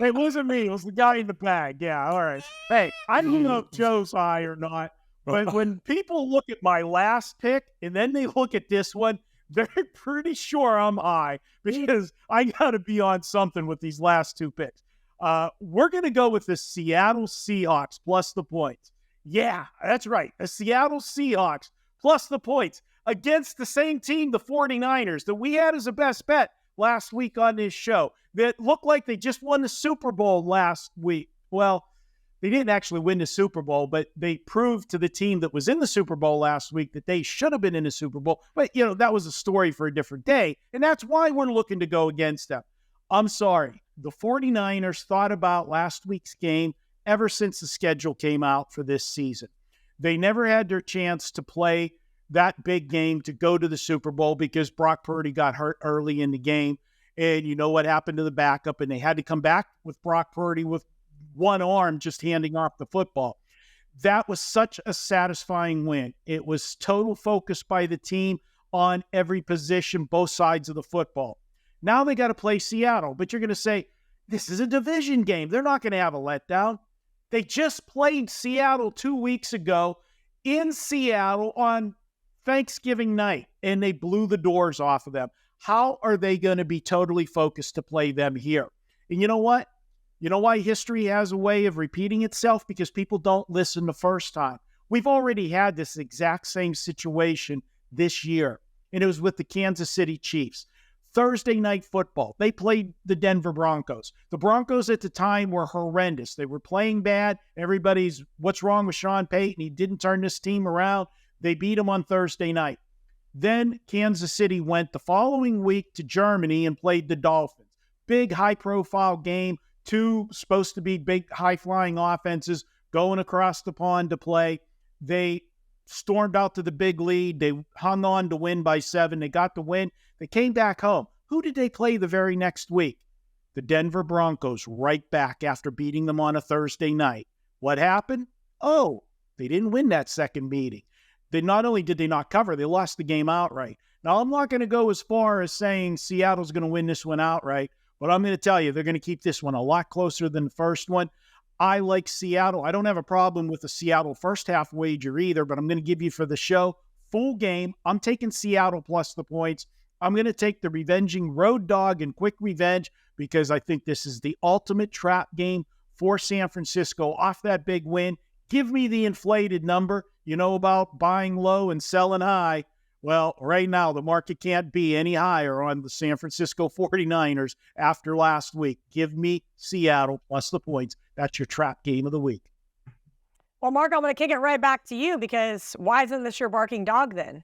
It wasn't me. It was the guy in the bag. Yeah, all right. Hey, I don't know if Joe's high or not, but when people look at my last pick and then they look at this one, they're pretty sure I'm high because I got to be on something with these last 2 picks. We're going to go with the Seattle Seahawks plus the points. Yeah, that's right. The Seattle Seahawks plus the points against the same team, the 49ers, that we had as a best bet last week on this show, that looked like they just won the Super Bowl last week. Well, they didn't actually win the Super Bowl, but they proved to the team that was in the Super Bowl last week that they should have been in the Super Bowl. But, you know, that was a story for a different day, and that's why we're looking to go against them. I'm sorry. The 49ers thought about last week's game ever since the schedule came out for this season. They never had their chance to play that big game to go to the Super Bowl because Brock Purdy got hurt early in the game. And you know what happened to the backup, and they had to come back with Brock Purdy with one arm just handing off the football. That was such a satisfying win. It was total focus by the team on every position, both sides of the football. Now they got to play Seattle, but you're going to say, this is a division game. They're not going to have a letdown. They just played Seattle 2 weeks ago in Seattle on Thanksgiving night, and they blew the doors off of them. How are they going to be totally focused to play them here? And you know what? You know why history has a way of repeating itself? Because people don't listen the first time. We've already had this exact same situation this year, and it was with the Kansas City Chiefs. Thursday night football, they played the Denver Broncos. The Broncos at the time were horrendous. They were playing bad. Everybody's, what's wrong with Sean Payton? He didn't turn this team around. They beat them on Thursday night. Then Kansas City went the following week to Germany and played the Dolphins. Big high-profile game. 2 supposed to be big high-flying offenses going across the pond to play. They stormed out to the big lead. They hung on to win by 7. They got the win. They came back home. Who did they play the very next week? The Denver Broncos, right back after beating them on a Thursday night. What happened? Oh, they didn't win that second meeting. They not only did they not cover, they lost the game outright. Now, I'm not going to go as far as saying Seattle's going to win this one outright, but I'm going to tell you they're going to keep this one a lot closer than the first one. I like Seattle. I don't have a problem with the Seattle first half wager either, but I'm going to give you for the show full game. I'm taking Seattle plus the points. I'm going to take the revenging road dog and quick revenge because I think this is the ultimate trap game for San Francisco off that big win. Give me the inflated number. You know about buying low and selling high. Well, right now, the market can't be any higher on the San Francisco 49ers after last week. Give me Seattle plus the points. That's your trap game of the week. Well, Mark, I'm going to kick it right back to you because why isn't this your barking dog then?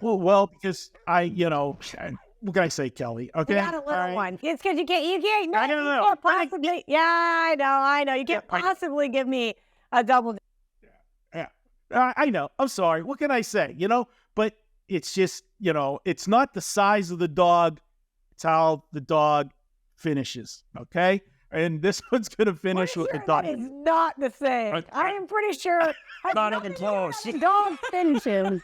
Well, because what can I say, Kelly? Okay. You got a little All right. one. It's because you can't, no, I don't you know. can't possibly, yeah, I know. You can't Yeah, I know. possibly give me a double. Yeah, I know. I'm sorry. What can I say? But it's just, it's not the size of the dog. It's how the dog finishes. Okay. And this one's going to finish with the dog. That is not the same. I am pretty sure. Not even close. The dog finishes.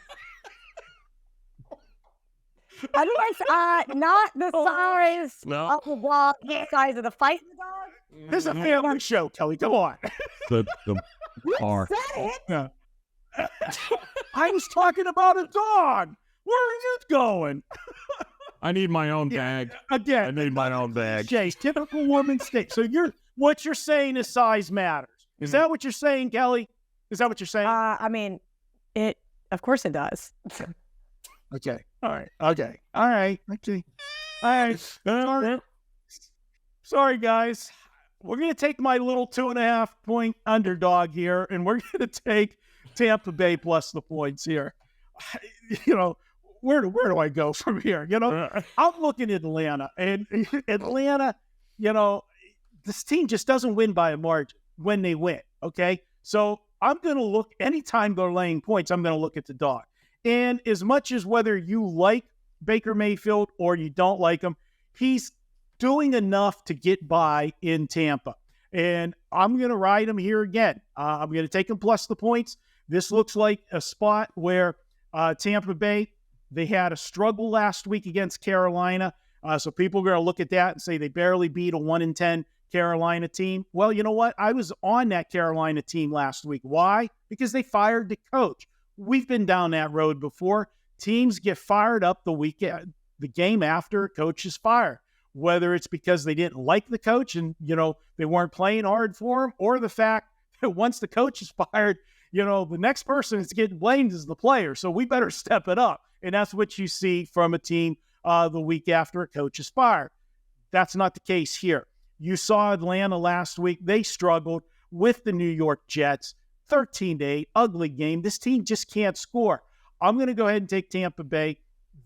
Otherwise, not the size No. of the dog, the size of the fight of the dog. This is a family show, Kelly. Come on. The bar. Said it. I was talking about a dog. Where are you going? I need my own bag. I Again, need my own bag. Jay, typical woman state. So what you're saying is size matters. Is that what you're saying, Kelly? Is that what you're saying? I mean, of course it does. Okay. All right. Okay. All right. Okay. All right. Sorry, guys. We're going to take my little 2.5 point underdog here, and we're going to take Tampa Bay plus the points here. You know, where do I go from here? You know, I'm looking at Atlanta, and Atlanta, you know, this team just doesn't win by a margin when they win. Okay. So I'm going to look, anytime they're laying points, I'm going to look at the dog. And as much as whether you like Baker Mayfield or you don't like him, he's doing enough to get by in Tampa. And I'm going to ride him here again. I'm going to take him plus the points. This looks like a spot where Tampa Bay, they had a struggle last week against Carolina. So people are going to look at that and say they barely beat a 1-10 Carolina team. Well, you know what? I was on that Carolina team last week. Why? Because they fired the coach. We've been down that road before. Teams get fired up the game after a coach is fired, whether it's because they didn't like the coach and, you know, they weren't playing hard for him, or the fact that once the coach is fired, you know, the next person that's getting blamed is the player. So we better step it up. And that's what you see from a team the week after a coach is fired. That's not the case here. You saw Atlanta last week. They struggled with the New York Jets. 13-8, ugly game. This team just can't score. I'm going to go ahead and take Tampa Bay.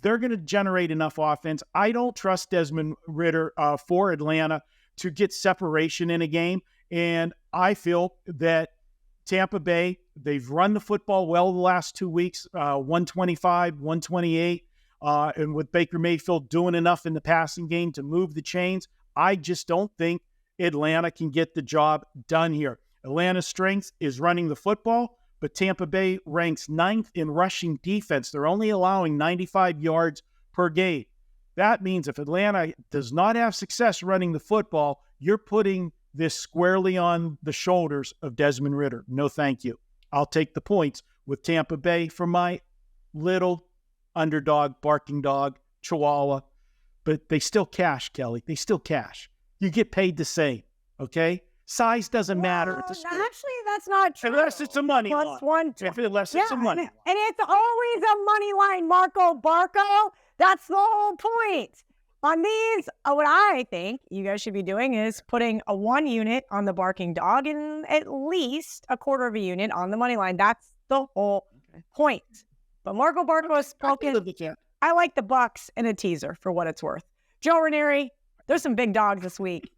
They're going to generate enough offense. I don't trust Desmond Ridder for Atlanta to get separation in a game. And I feel that Tampa Bay, they've run the football well the last 2 weeks, 125, 128. And with Baker Mayfield doing enough in the passing game to move the chains, I just don't think Atlanta can get the job done here. Atlanta's strength is running the football, but Tampa Bay ranks 9th in rushing defense. They're only allowing 95 yards per game. That means if Atlanta does not have success running the football, you're putting this squarely on the shoulders of Desmond Ridder. No, thank you. I'll take the points with Tampa Bay for my little underdog, barking dog, Chihuahua. But they still cash, Kelly. They still cash. You get paid the same, okay? Size doesn't matter. Actually, that's not true. Unless it's a money Plus line. 1. Unless it's a money line. And it's always a money line, Marco Barco. That's the whole point. On these, what I think you guys should be doing is putting a 1 unit on the barking dog and at least a 1/4 of a unit on the money line. That's the whole point. But Marco Barco has spoken. I like the Bucks and a teaser for what it's worth. Joe Raineri, there's some big dogs this week.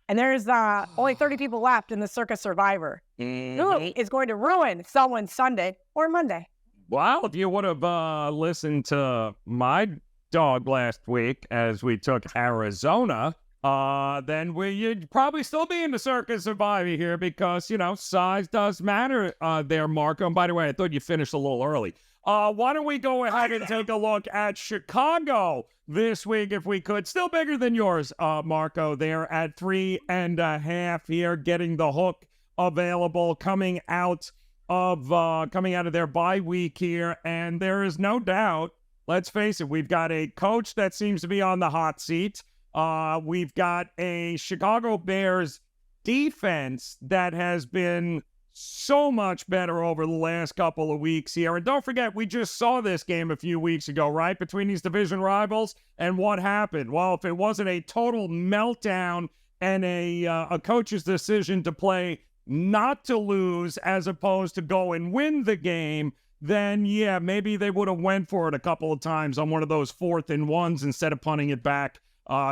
And there's only 30 people left in the Circus Survivor. Who is going to ruin someone's Sunday or Monday? Well, if you would have listened to my dog last week as we took Arizona, then you'd probably still be in the Circus Survivor here because, you know, size does matter there, Marco. And by the way, I thought you finished a little early. Why don't we go ahead and take a look at Chicago this week, if we could. Still bigger than yours, Marco. They're at 3.5 here, getting the hook available coming out of their bye week here. And there is no doubt, let's face it, we've got a coach that seems to be on the hot seat. We've got a Chicago Bears defense that has been so much better over the last couple of weeks here. And don't forget, we just saw this game a few weeks ago, right? Between these division rivals. And what happened? Well, if it wasn't a total meltdown and a coach's decision to play not to lose as opposed to go and win the game, then yeah, maybe they would have went for it a couple of times on one of those 4th and 1s instead of punting it back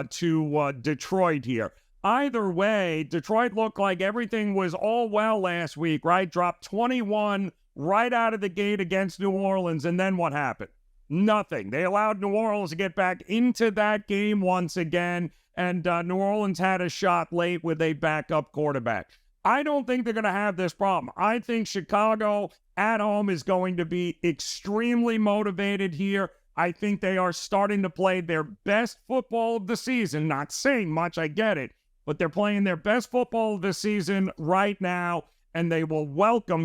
to Detroit here. Either way, Detroit looked like everything was all well last week, right? Dropped 21 right out of the gate against New Orleans, and then what happened? Nothing. They allowed New Orleans to get back into that game once again, and New Orleans had a shot late with a backup quarterback. I don't think they're going to have this problem. I think Chicago at home is going to be extremely motivated here. I think they are starting to play their best football of the season. Not saying much, I get it, but they're playing their best football of the season right now, and they will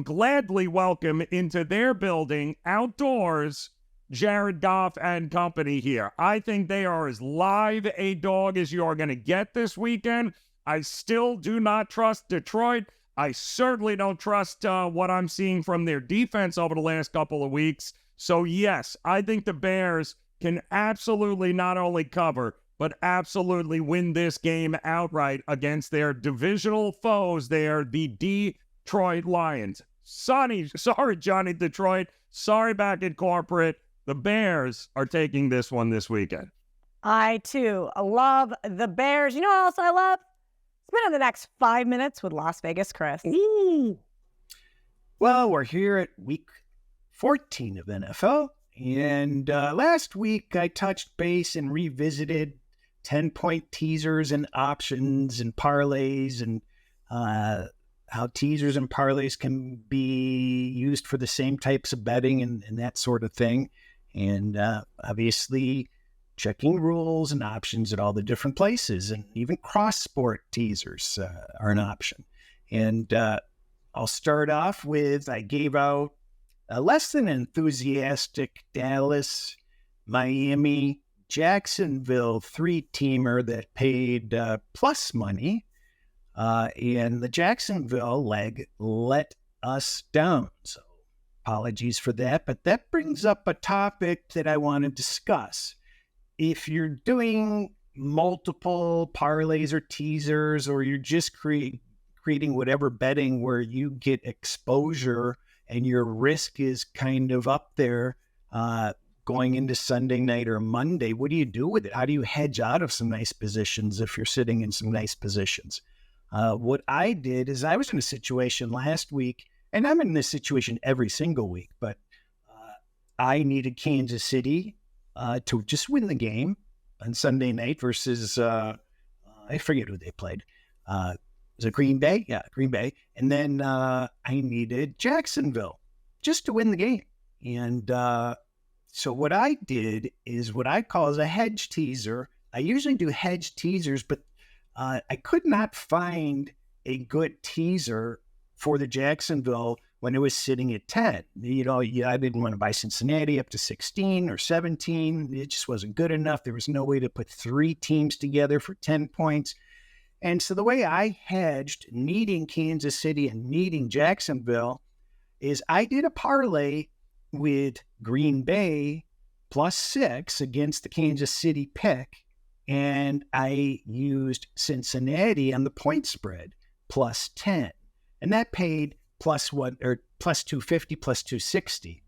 gladly welcome into their building outdoors Jared Goff and company here. I think they are as live a dog as you're going to get this weekend. I still do not trust Detroit. I certainly don't trust what I'm seeing from their defense over the last couple of weeks. So, yes, I think the Bears can absolutely not only cover, but absolutely win this game outright against their divisional foes. They're the Detroit Lions. Sorry, Gianni Detroit. Sorry back at corporate. The Bears are taking this one this weekend. I, too, love the Bears. You know what else I love? Spend the next 5 minutes with Las Vegas Cris. Ooh. Well, we're here at week 14 of NFL. And last week, I touched base and revisited 10-point teasers and options and parlays and how teasers and parlays can be used for the same types of betting and that sort of thing. And obviously, checking rules and options at all the different places, and even cross-sport teasers are an option. And I'll start off with, I gave out a less than enthusiastic Dallas, Miami, Jacksonville 3-teamer that paid plus money. And the Jacksonville leg let us down. So apologies for that. But that brings up a topic that I want to discuss. If you're doing multiple parlays or teasers, or you're just creating whatever betting where you get exposure and your risk is kind of up there going into Sunday night or Monday, what do you do with it? How do you hedge out of some nice positions if you're sitting in some nice positions? What I did is I was in a situation last week, and I'm in this situation every single week, but I needed Kansas City to just win the game on Sunday night versus, I forget who they played. Was it Green Bay? Yeah, Green Bay. And then I needed Jacksonville just to win the game. And so what I did is what I call as a hedge teaser. I usually do hedge teasers, but I could not find a good teaser for the Jacksonville when it was sitting at 10. You know, I didn't want to buy Cincinnati up to 16 or 17. It just wasn't good enough. There was no way to put 3 teams together for 10 points. And so the way I hedged needing Kansas City and needing Jacksonville is I did a parlay with Green Bay +6 against the Kansas City pick. And I used Cincinnati on the point spread +10. And that paid +250, +260.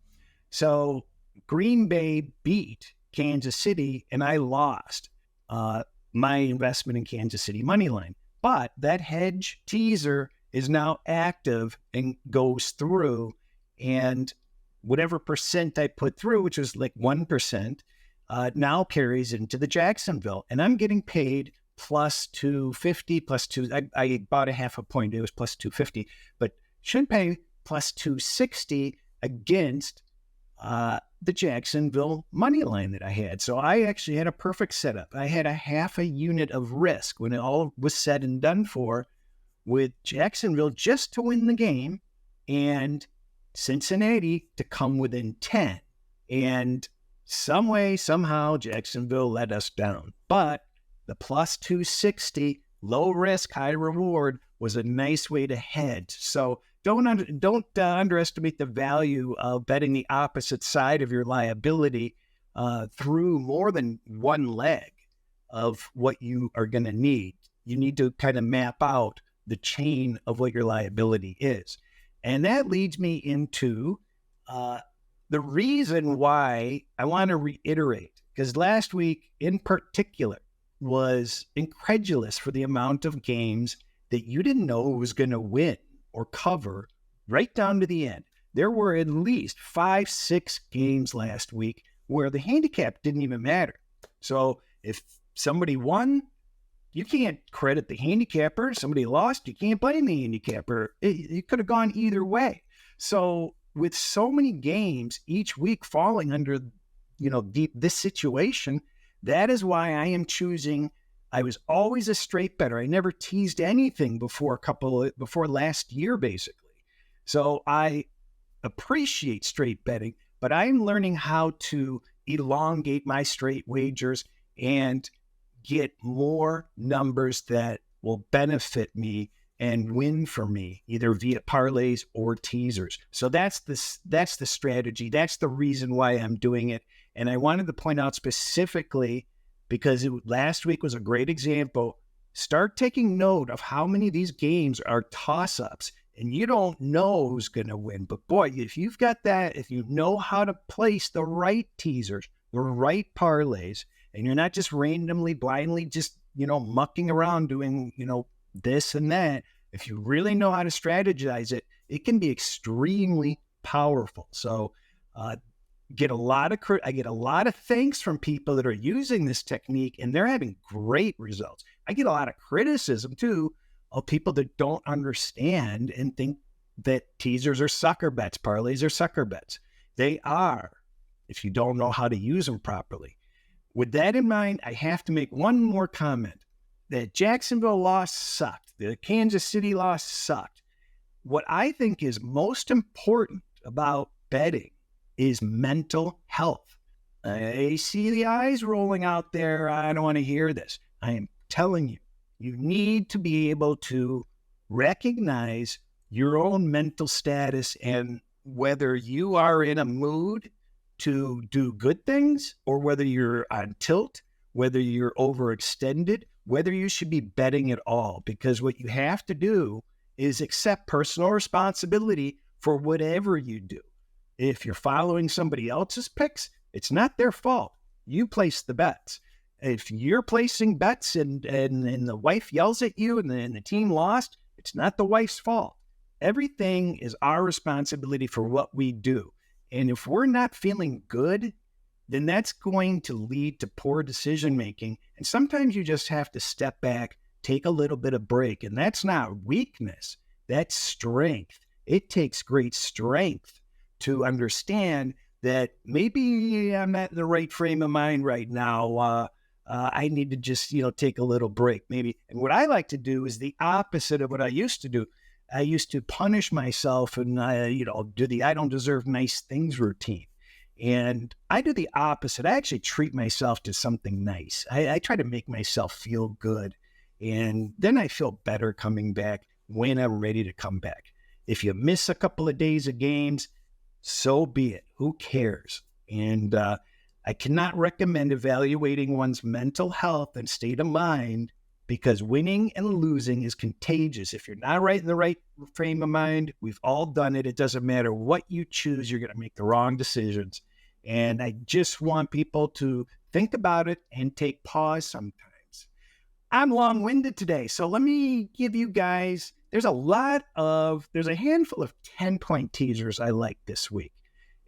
So Green Bay beat Kansas City, and I lost my investment in Kansas City money line. But that hedge teaser is now active and goes through, and whatever percent I put through, which was like 1%, now carries into the Jacksonville, and I'm getting paid +250, +2. I bought a half a point. It was +250, but should pay +260 against the Jacksonville money line that I had. So I actually had a perfect setup. I had a half a unit of risk when it all was said and done for, with Jacksonville just to win the game and Cincinnati to come within 10. And some way, somehow, Jacksonville let us down. But the +260, low risk, high reward, was a nice way to hedge. So don't underestimate the value of betting the opposite side of your liability through more than one leg of what you are going to need. You need to kind of map out the chain of what your liability is. And that leads me into the reason why I want to reiterate, because last week in particular was incredulous for the amount of games that you didn't know who was going to win or cover right down to the end. There were at least 5-6 games last week where the handicap didn't even matter. So if somebody won, you can't credit the handicapper. Somebody lost, you can't blame the handicapper. It could have gone either way. So with so many games each week falling under this situation. That is why I am choosing. I was always a straight better. I never teased anything before last year, basically. So I appreciate straight betting, but I'm learning how to elongate my straight wagers and get more numbers that will benefit me and win for me, either via parlays or teasers. So that's the strategy. That's the reason why I'm doing it. And I wanted to point out specifically, because last week was a great example, start taking note of how many of these games are toss-ups, and you don't know who's going to win. But boy, if you've got that, if you know how to place the right teasers, the right parlays, and you're not just randomly, blindly just, mucking around doing, this and that, if you really know how to strategize it, it can be extremely powerful. So I get a lot of thanks from people that are using this technique, and they're having great results. I get a lot of criticism too of people that don't understand and think that teasers are sucker bets, parlays are sucker bets. They are, if you don't know how to use them properly. With that in mind, I have to make one more comment. That Jacksonville loss sucked. The Kansas City loss sucked. What I think is most important about betting is mental health. I see the eyes rolling out there. I don't want to hear this. I am telling you, you need to be able to recognize your own mental status and whether you are in a mood to do good things or whether you're on tilt, whether you're overextended, whether you should be betting at all. Because what you have to do is accept personal responsibility for whatever you do. If you're following somebody else's picks, it's not their fault. You place the bets. If you're placing bets and the wife yells at you and the team lost, it's not the wife's fault. Everything is our responsibility for what we do. And if we're not feeling good, then that's going to lead to poor decision-making. And sometimes you just have to step back, take a little bit of break. And that's not weakness. That's strength. It takes great strength to understand that maybe I'm not in the right frame of mind right now. I need to just, take a little break maybe. And what I like to do is the opposite of what I used to do. I used to punish myself and, do the I don't deserve nice things routine. And I do the opposite. I actually treat myself to something nice. I try to make myself feel good. And then I feel better coming back when I'm ready to come back. If you miss a couple of days of games, so be it. Who cares? And I cannot recommend evaluating one's mental health and state of mind, because winning and losing is contagious. If you're not right in the right frame of mind, we've all done it. It doesn't matter what you choose, you're going to make the wrong decisions. And I just want people to think about it and take pause sometimes. I'm long-winded today, so let me give you guys, there's a handful of 10-point teasers I like this week.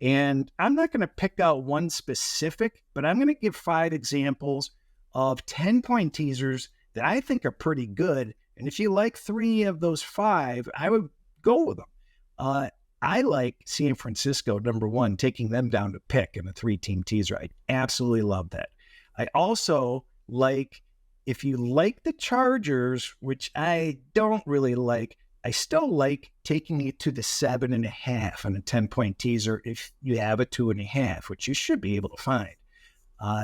And I'm not going to pick out one specific, but I'm going to give 5 examples of 10-point teasers that I think are pretty good. And if you like 3 of those 5, I would go with them. I like San Francisco, number 1, taking them down to pick in a 3-team teaser. I absolutely love that. I also like, if you like the Chargers, which I don't really like, I still like taking it to the 7.5 on a 10-point teaser if you have a 2.5, which you should be able to find.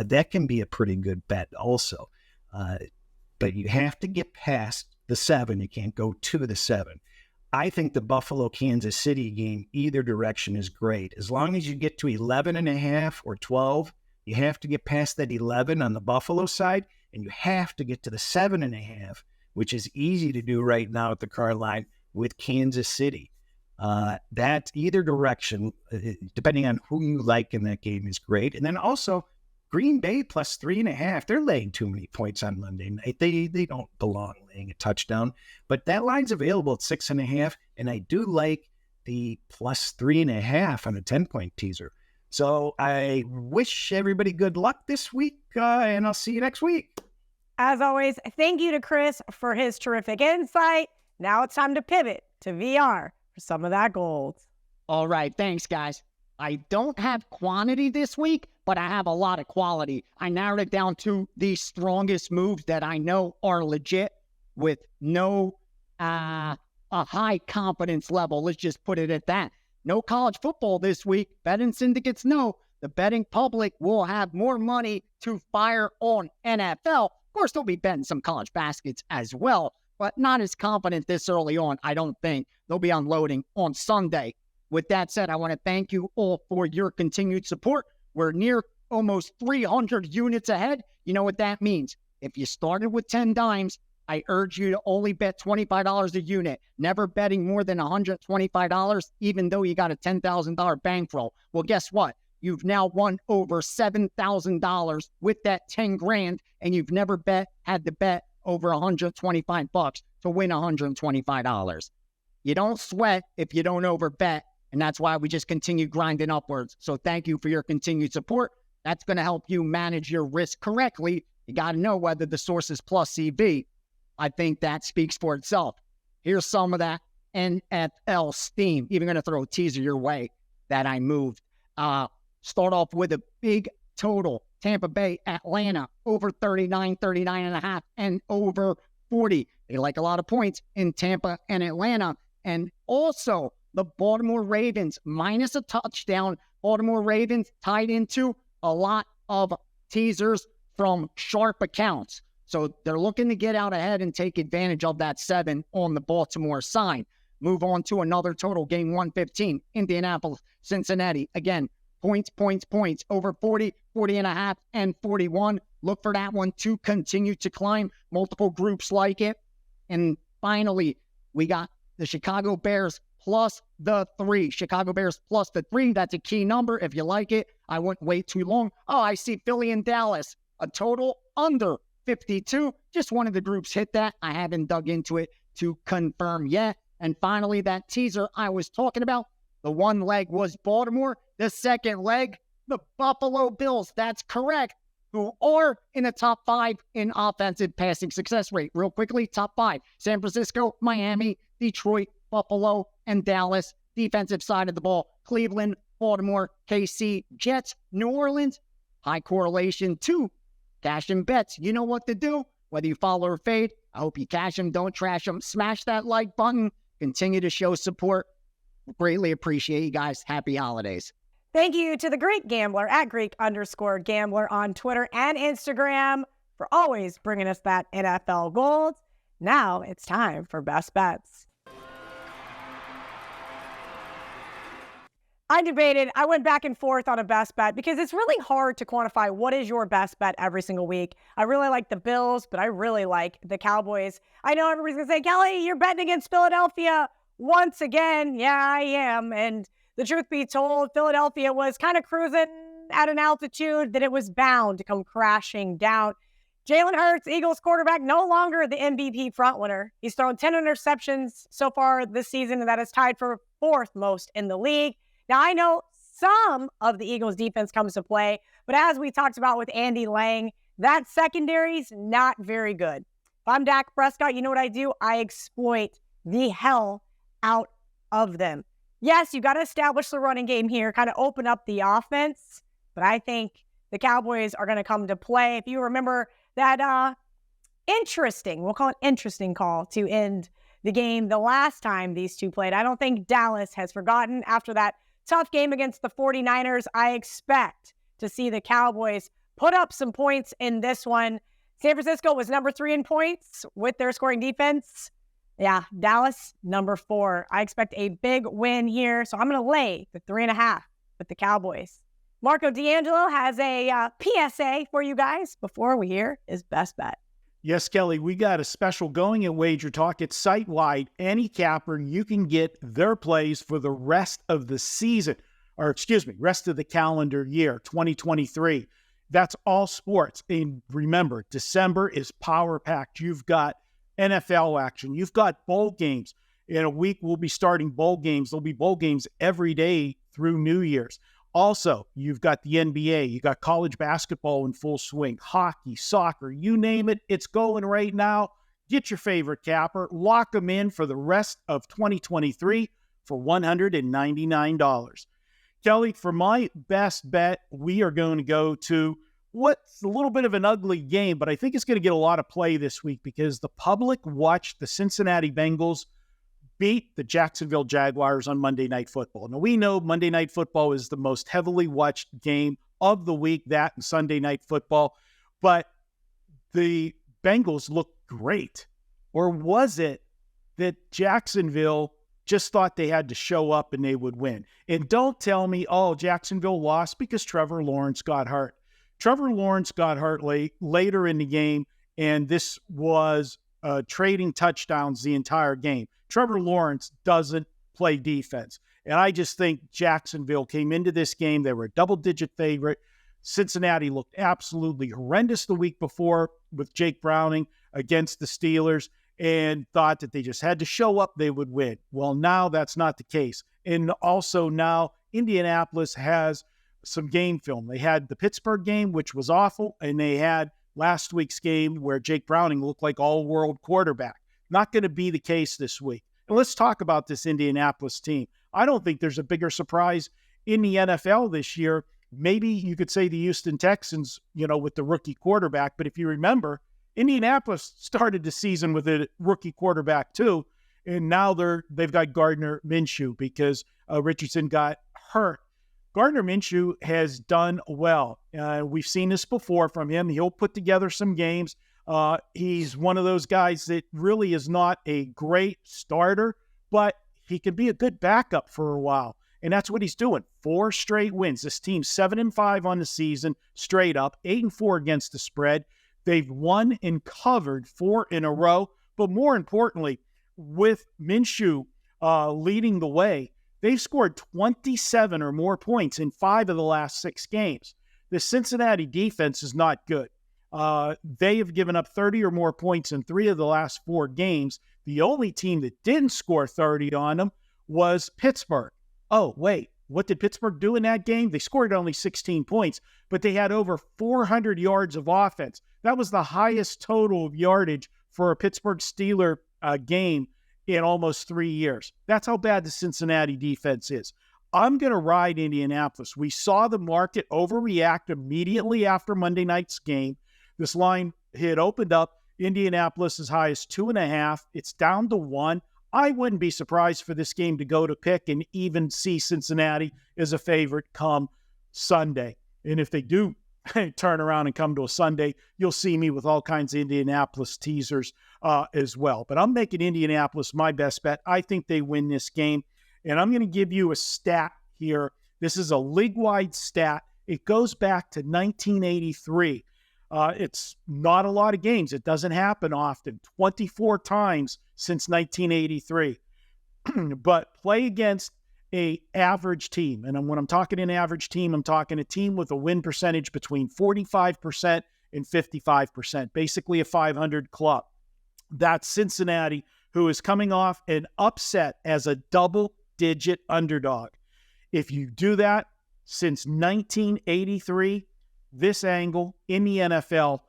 That can be a pretty good bet also. But you have to get past the 7. You can't go to the 7. I think the Buffalo-Kansas City game, either direction is great. As long as you get to 11.5 or 12, you have to get past that 11 on the Buffalo side, and you have to get to the 7.5, which is easy to do right now at the car line with Kansas City. That either direction, depending on who you like in that game, is great. And then also Green Bay plus 3.5. They're laying too many points on Monday night. They don't belong laying a touchdown. But that line's available at 6.5, and I do like the plus 3.5 on a 10-point teaser. So I wish everybody good luck this week, and I'll see you next week. As always, thank you to Cris for his terrific insight. Now it's time to pivot to VR for some of that gold. All right, thanks, guys. I don't have quantity this week, but I have a lot of quality. I narrowed it down to the strongest moves that I know are legit with no a high confidence level. Let's just put it at that. No college football this week. Betting syndicates know the betting public will have more money to fire on NFL. Of course, they'll be betting some college baskets as well, but not as confident this early on, I don't think. They'll be unloading on Sunday. With that said, I want to thank you all for your continued support. We're near almost 300 units ahead. You know what that means. If you started with 10 dimes, I urge you to only bet $25 a unit, never betting more than $125, even though you got a $10,000 bankroll. Well, guess what? You've now won over $7,000 with that 10 grand, and you've never had to bet over $125 to win $125. You don't sweat if you don't overbet, and that's why we just continue grinding upwards. So thank you for your continued support. That's going to help you manage your risk correctly. You got to know whether the source is plus CV. I think that speaks for itself. Here's some of that NFL steam. Even going to throw a teaser your way that I moved. Start off with a big total. Tampa Bay, Atlanta, over 39.5, and over 40. They like a lot of points in Tampa and Atlanta. And also the Baltimore Ravens, minus a touchdown. Baltimore Ravens tied into a lot of teasers from sharp accounts. So they're looking to get out ahead and take advantage of that 7 on the Baltimore side. Move on to another total, game 115, Indianapolis, Cincinnati. Again, points, over 40, 40.5, and 41. Look for that one to continue to climb. Multiple groups like it. And finally, we got the Chicago Bears plus the 3. Chicago Bears plus the 3. That's a key number. If you like it, I wouldn't wait too long. Oh, I see Philly and Dallas. A total under 52. Just one of the groups hit that. I haven't dug into it to confirm yet. And finally, that teaser I was talking about, the one leg was Baltimore. The second leg, the Buffalo Bills. That's correct. Who are in the top 5 in offensive passing success rate. Real quickly, top 5. San Francisco, Miami, Detroit, Buffalo, and Dallas. Defensive side of the ball, Cleveland, Baltimore, KC, Jets, New Orleans. High correlation to cash and bets. You know what to do. Whether you follow or fade, I hope you cash them, don't trash them. Smash that like button. Continue to show support. Greatly appreciate you guys. Happy holidays. Thank you to the Greek Gambler at Greek_Gambler on Twitter and Instagram for always bringing us that NFL gold. Now it's time for Best Bets. I went back and forth on a best bet because it's really hard to quantify what is your best bet every single week. I really like the Bills, but I really like the Cowboys. I know everybody's going to say, Kelly, you're betting against Philadelphia once again. Yeah, I am. And the truth be told, Philadelphia was kind of cruising at an altitude that it was bound to come crashing down. Jalen Hurts, Eagles quarterback, no longer the MVP frontrunner. He's thrown 10 interceptions so far this season, and that is tied for 4th most in the league. Now, I know some of the Eagles defense comes to play, but as we talked about with Andy Lang, that secondary's not very good. If I'm Dak Prescott, you know what I do? I exploit the hell out of them. Yes, you got to establish the running game here, kind of open up the offense, but I think the Cowboys are going to come to play. If you remember that we'll call it interesting call to end the game the last time these two played. I don't think Dallas has forgotten after that tough game against the 49ers. I expect to see the Cowboys put up some points in this one. San Francisco was number 3 in points with their scoring defense. Yeah, Dallas, number 4. I expect a big win here, so I'm going to lay the 3.5 with the Cowboys. Marco D'Angelo has a PSA for you guys before we hear his best bet. Yes, Kelly, we got a special going at Wager Talk. It's site-wide. Any capper, you can get their plays for the rest of the season, rest of the calendar year, 2023. That's all sports. And remember, December is power-packed. You've got NFL action. You've got bowl games. In a week, we'll be starting bowl games. There'll be bowl games every day through New Year's. Also, you've got the NBA, you got college basketball in full swing, hockey, soccer, you name it, it's going right now. Get your favorite capper, lock them in for the rest of 2023 for $199. Kelly, for my best bet, we are going to go to what's a little bit of an ugly game, but I think it's going to get a lot of play this week because the public watched the Cincinnati Bengals beat the Jacksonville Jaguars on Monday Night Football. Now, we know Monday Night Football is the most heavily watched game of the week, that and Sunday Night Football, but the Bengals looked great. Or was it that Jacksonville just thought they had to show up and they would win? And don't tell me, oh, Jacksonville lost because Trevor Lawrence got hurt. Trevor Lawrence got hurt later in the game, and this was trading touchdowns the entire game. Trevor Lawrence doesn't play defense. And I just think Jacksonville came into this game. They were a double-digit favorite. Cincinnati looked absolutely horrendous the week before with Jake Browning against the Steelers and thought that they just had to show up, they would win. Well, now that's not the case. And also now Indianapolis has some game film. They had the Pittsburgh game, which was awful, and they had last week's game where Jake Browning looked like all-world quarterback. Not going to be the case this week. And let's talk about this Indianapolis team. I don't think there's a bigger surprise in the NFL this year. Maybe you could say the Houston Texans, with the rookie quarterback. But if you remember, Indianapolis started the season with a rookie quarterback too. And now they've got Gardner Minshew because Richardson got hurt. Gardner Minshew has done well. We've seen this before from him. He'll put together some games. He's one of those guys that really is not a great starter, but he can be a good backup for a while. And that's what he's doing. 4 straight wins. This team's 7-5 on the season, straight up, 8-4 against the spread. They've won and covered 4 in a row. But more importantly, with Minshew leading the way, they've scored 27 or more points in 5 of the last 6 games. The Cincinnati defense is not good. They have given up 30 or more points in 3 of the last 4 games. The only team that didn't score 30 on them was Pittsburgh. Oh, wait, what did Pittsburgh do in that game? They scored only 16 points, but they had over 400 yards of offense. That was the highest total of yardage for a Pittsburgh Steeler game in almost 3 years. That's how bad the Cincinnati defense is. I'm going to ride Indianapolis. We saw the market overreact immediately after Monday night's game. This line had opened up Indianapolis as high as 2.5. It's down to 1. I wouldn't be surprised for this game to go to pick and even see Cincinnati as a favorite come Sunday. And if they do turn around and come to a Sunday, you'll see me with all kinds of Indianapolis teasers as well. But I'm making Indianapolis my best bet. I think they win this game. And I'm going to give you a stat here. This is a league-wide stat. It goes back to 1983. It's not a lot of games. It doesn't happen often. 24 times since 1983. But play against a average team. And when I'm talking an average team, I'm talking a team with a win percentage between 45% and 55%, basically a 500 club. That's Cincinnati, who is coming off an upset as a double-digit underdog. If you do that since 1983, this angle in the NFL,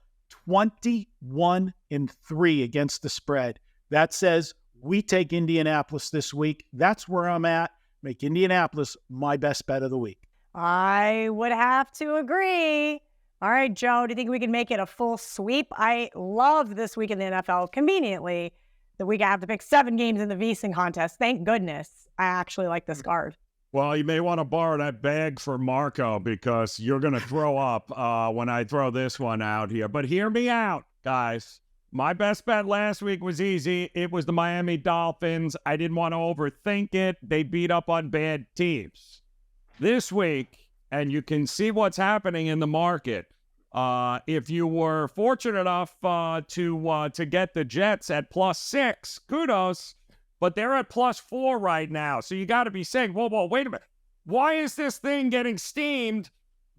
21-3 against the spread. That says we take Indianapolis this week. That's where I'm at. Make Indianapolis my best bet of the week. I would have to agree. All right, Joe, do you think we can make it a full sweep? I love this week in the NFL. Conveniently, the week I have to pick 7 games in the VSiN contest. Thank goodness I actually like this card. Well, you may want to borrow that bag for Marco because you're going to throw up when I throw this one out here. But hear me out, guys. My best bet last week was easy. It was the Miami Dolphins. I didn't want to overthink it. They beat up on bad teams. This week, and you can see what's happening in the market. If you were fortunate enough to get the Jets at +6, kudos. But they're at +4 right now. So you got to be saying, whoa, wait a minute. Why is this thing getting steamed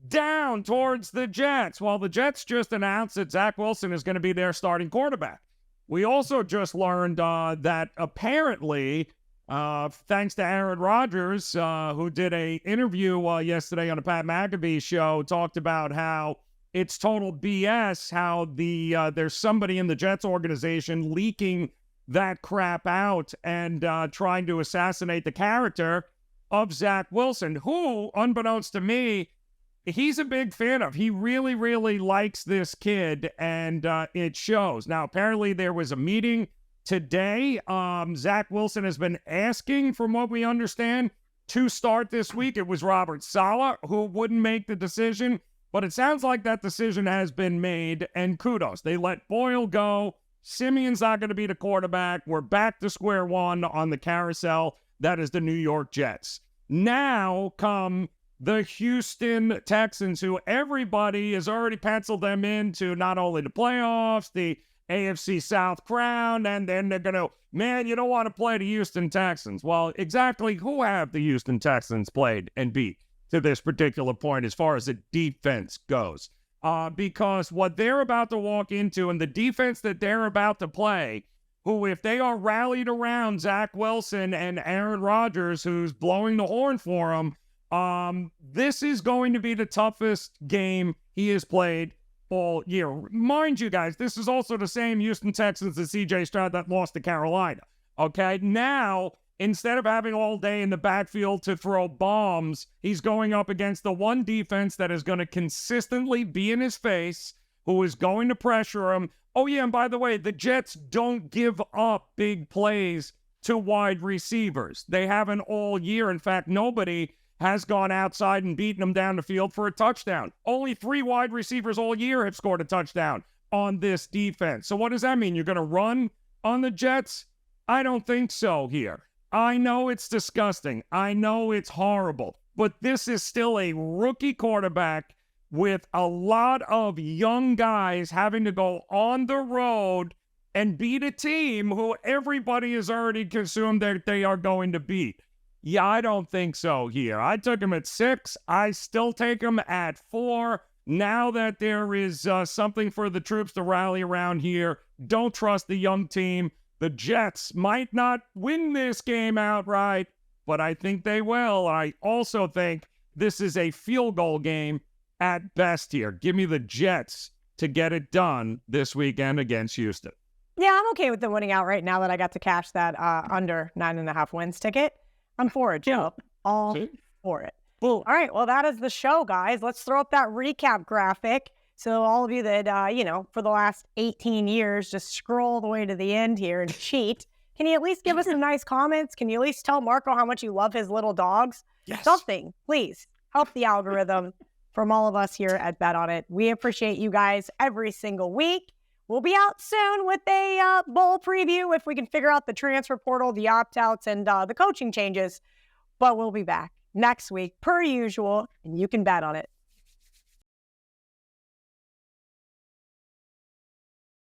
down towards the Jets? Well, the Jets just announced that Zach Wilson is going to be their starting quarterback. We also just learned that apparently, thanks to Aaron Rodgers, who did an interview yesterday on the Pat McAfee show, talked about how it's total BS, how there's somebody in the Jets organization leaking that crap out and trying to assassinate the character of Zach Wilson, who, unbeknownst to me, he's a big fan of. He really, really likes this kid, and it shows. Now, apparently there was a meeting today. Zach Wilson has been asking, from what we understand, to start this week. It was Robert Saleh who wouldn't make the decision, but it sounds like that decision has been made, and kudos. They let Boyle go. Simeon's not going to be the quarterback. We're back to square one on the carousel. That is the New York Jets. Now come the Houston Texans, who everybody has already penciled them into not only the playoffs, the AFC South crown, and then they're going to, man, you don't want to play the Houston Texans. Well, exactly who have the Houston Texans played and beat to this particular point as far as the defense goes? Because what they're about to walk into and the defense that they're about to play, who, if they are rallied around Zach Wilson and Aaron Rodgers, who's blowing the horn for them, this is going to be the toughest game he has played all year. Mind you, guys, this is also the same Houston Texans and C.J. Stroud that lost to Carolina. Okay, now, instead of having all day in the backfield to throw bombs, he's going up against the one defense that is going to consistently be in his face, who is going to pressure him. Oh, yeah, and by the way, the Jets don't give up big plays to wide receivers. They haven't all year. In fact, nobody has gone outside and beaten them down the field for a touchdown. Only 3 wide receivers all year have scored a touchdown on this defense. So what does that mean? You're going to run on the Jets? I don't think so here. I know it's disgusting. I know it's horrible. But this is still a rookie quarterback with a lot of young guys having to go on the road and beat a team who everybody has already consumed that they are going to beat. Yeah, I don't think so here. I took him at 6. I still take him at 4. Now that there is something for the troops to rally around here, don't trust the young team. The Jets might not win this game outright, but I think they will. I also think this is a field goal game at best here. Give me the Jets to get it done this weekend against Houston. Yeah, I'm okay with them winning out right now that I got to cash that under 9.5 wins ticket. I'm for it, Joe. All for it. All right, well, that is the show, guys. Let's throw up that recap graphic. So all of you that, for the last 18 years, just scroll all the way to the end here and cheat. Can you at least give us some nice comments? Can you at least tell Marco how much you love his little dogs? Yes. Something, please. Help the algorithm from all of us here at Bet On It. We appreciate you guys every single week. We'll be out soon with a bowl preview if we can figure out the transfer portal, the opt-outs, and the coaching changes. But we'll be back next week, per usual, and you can bet on it.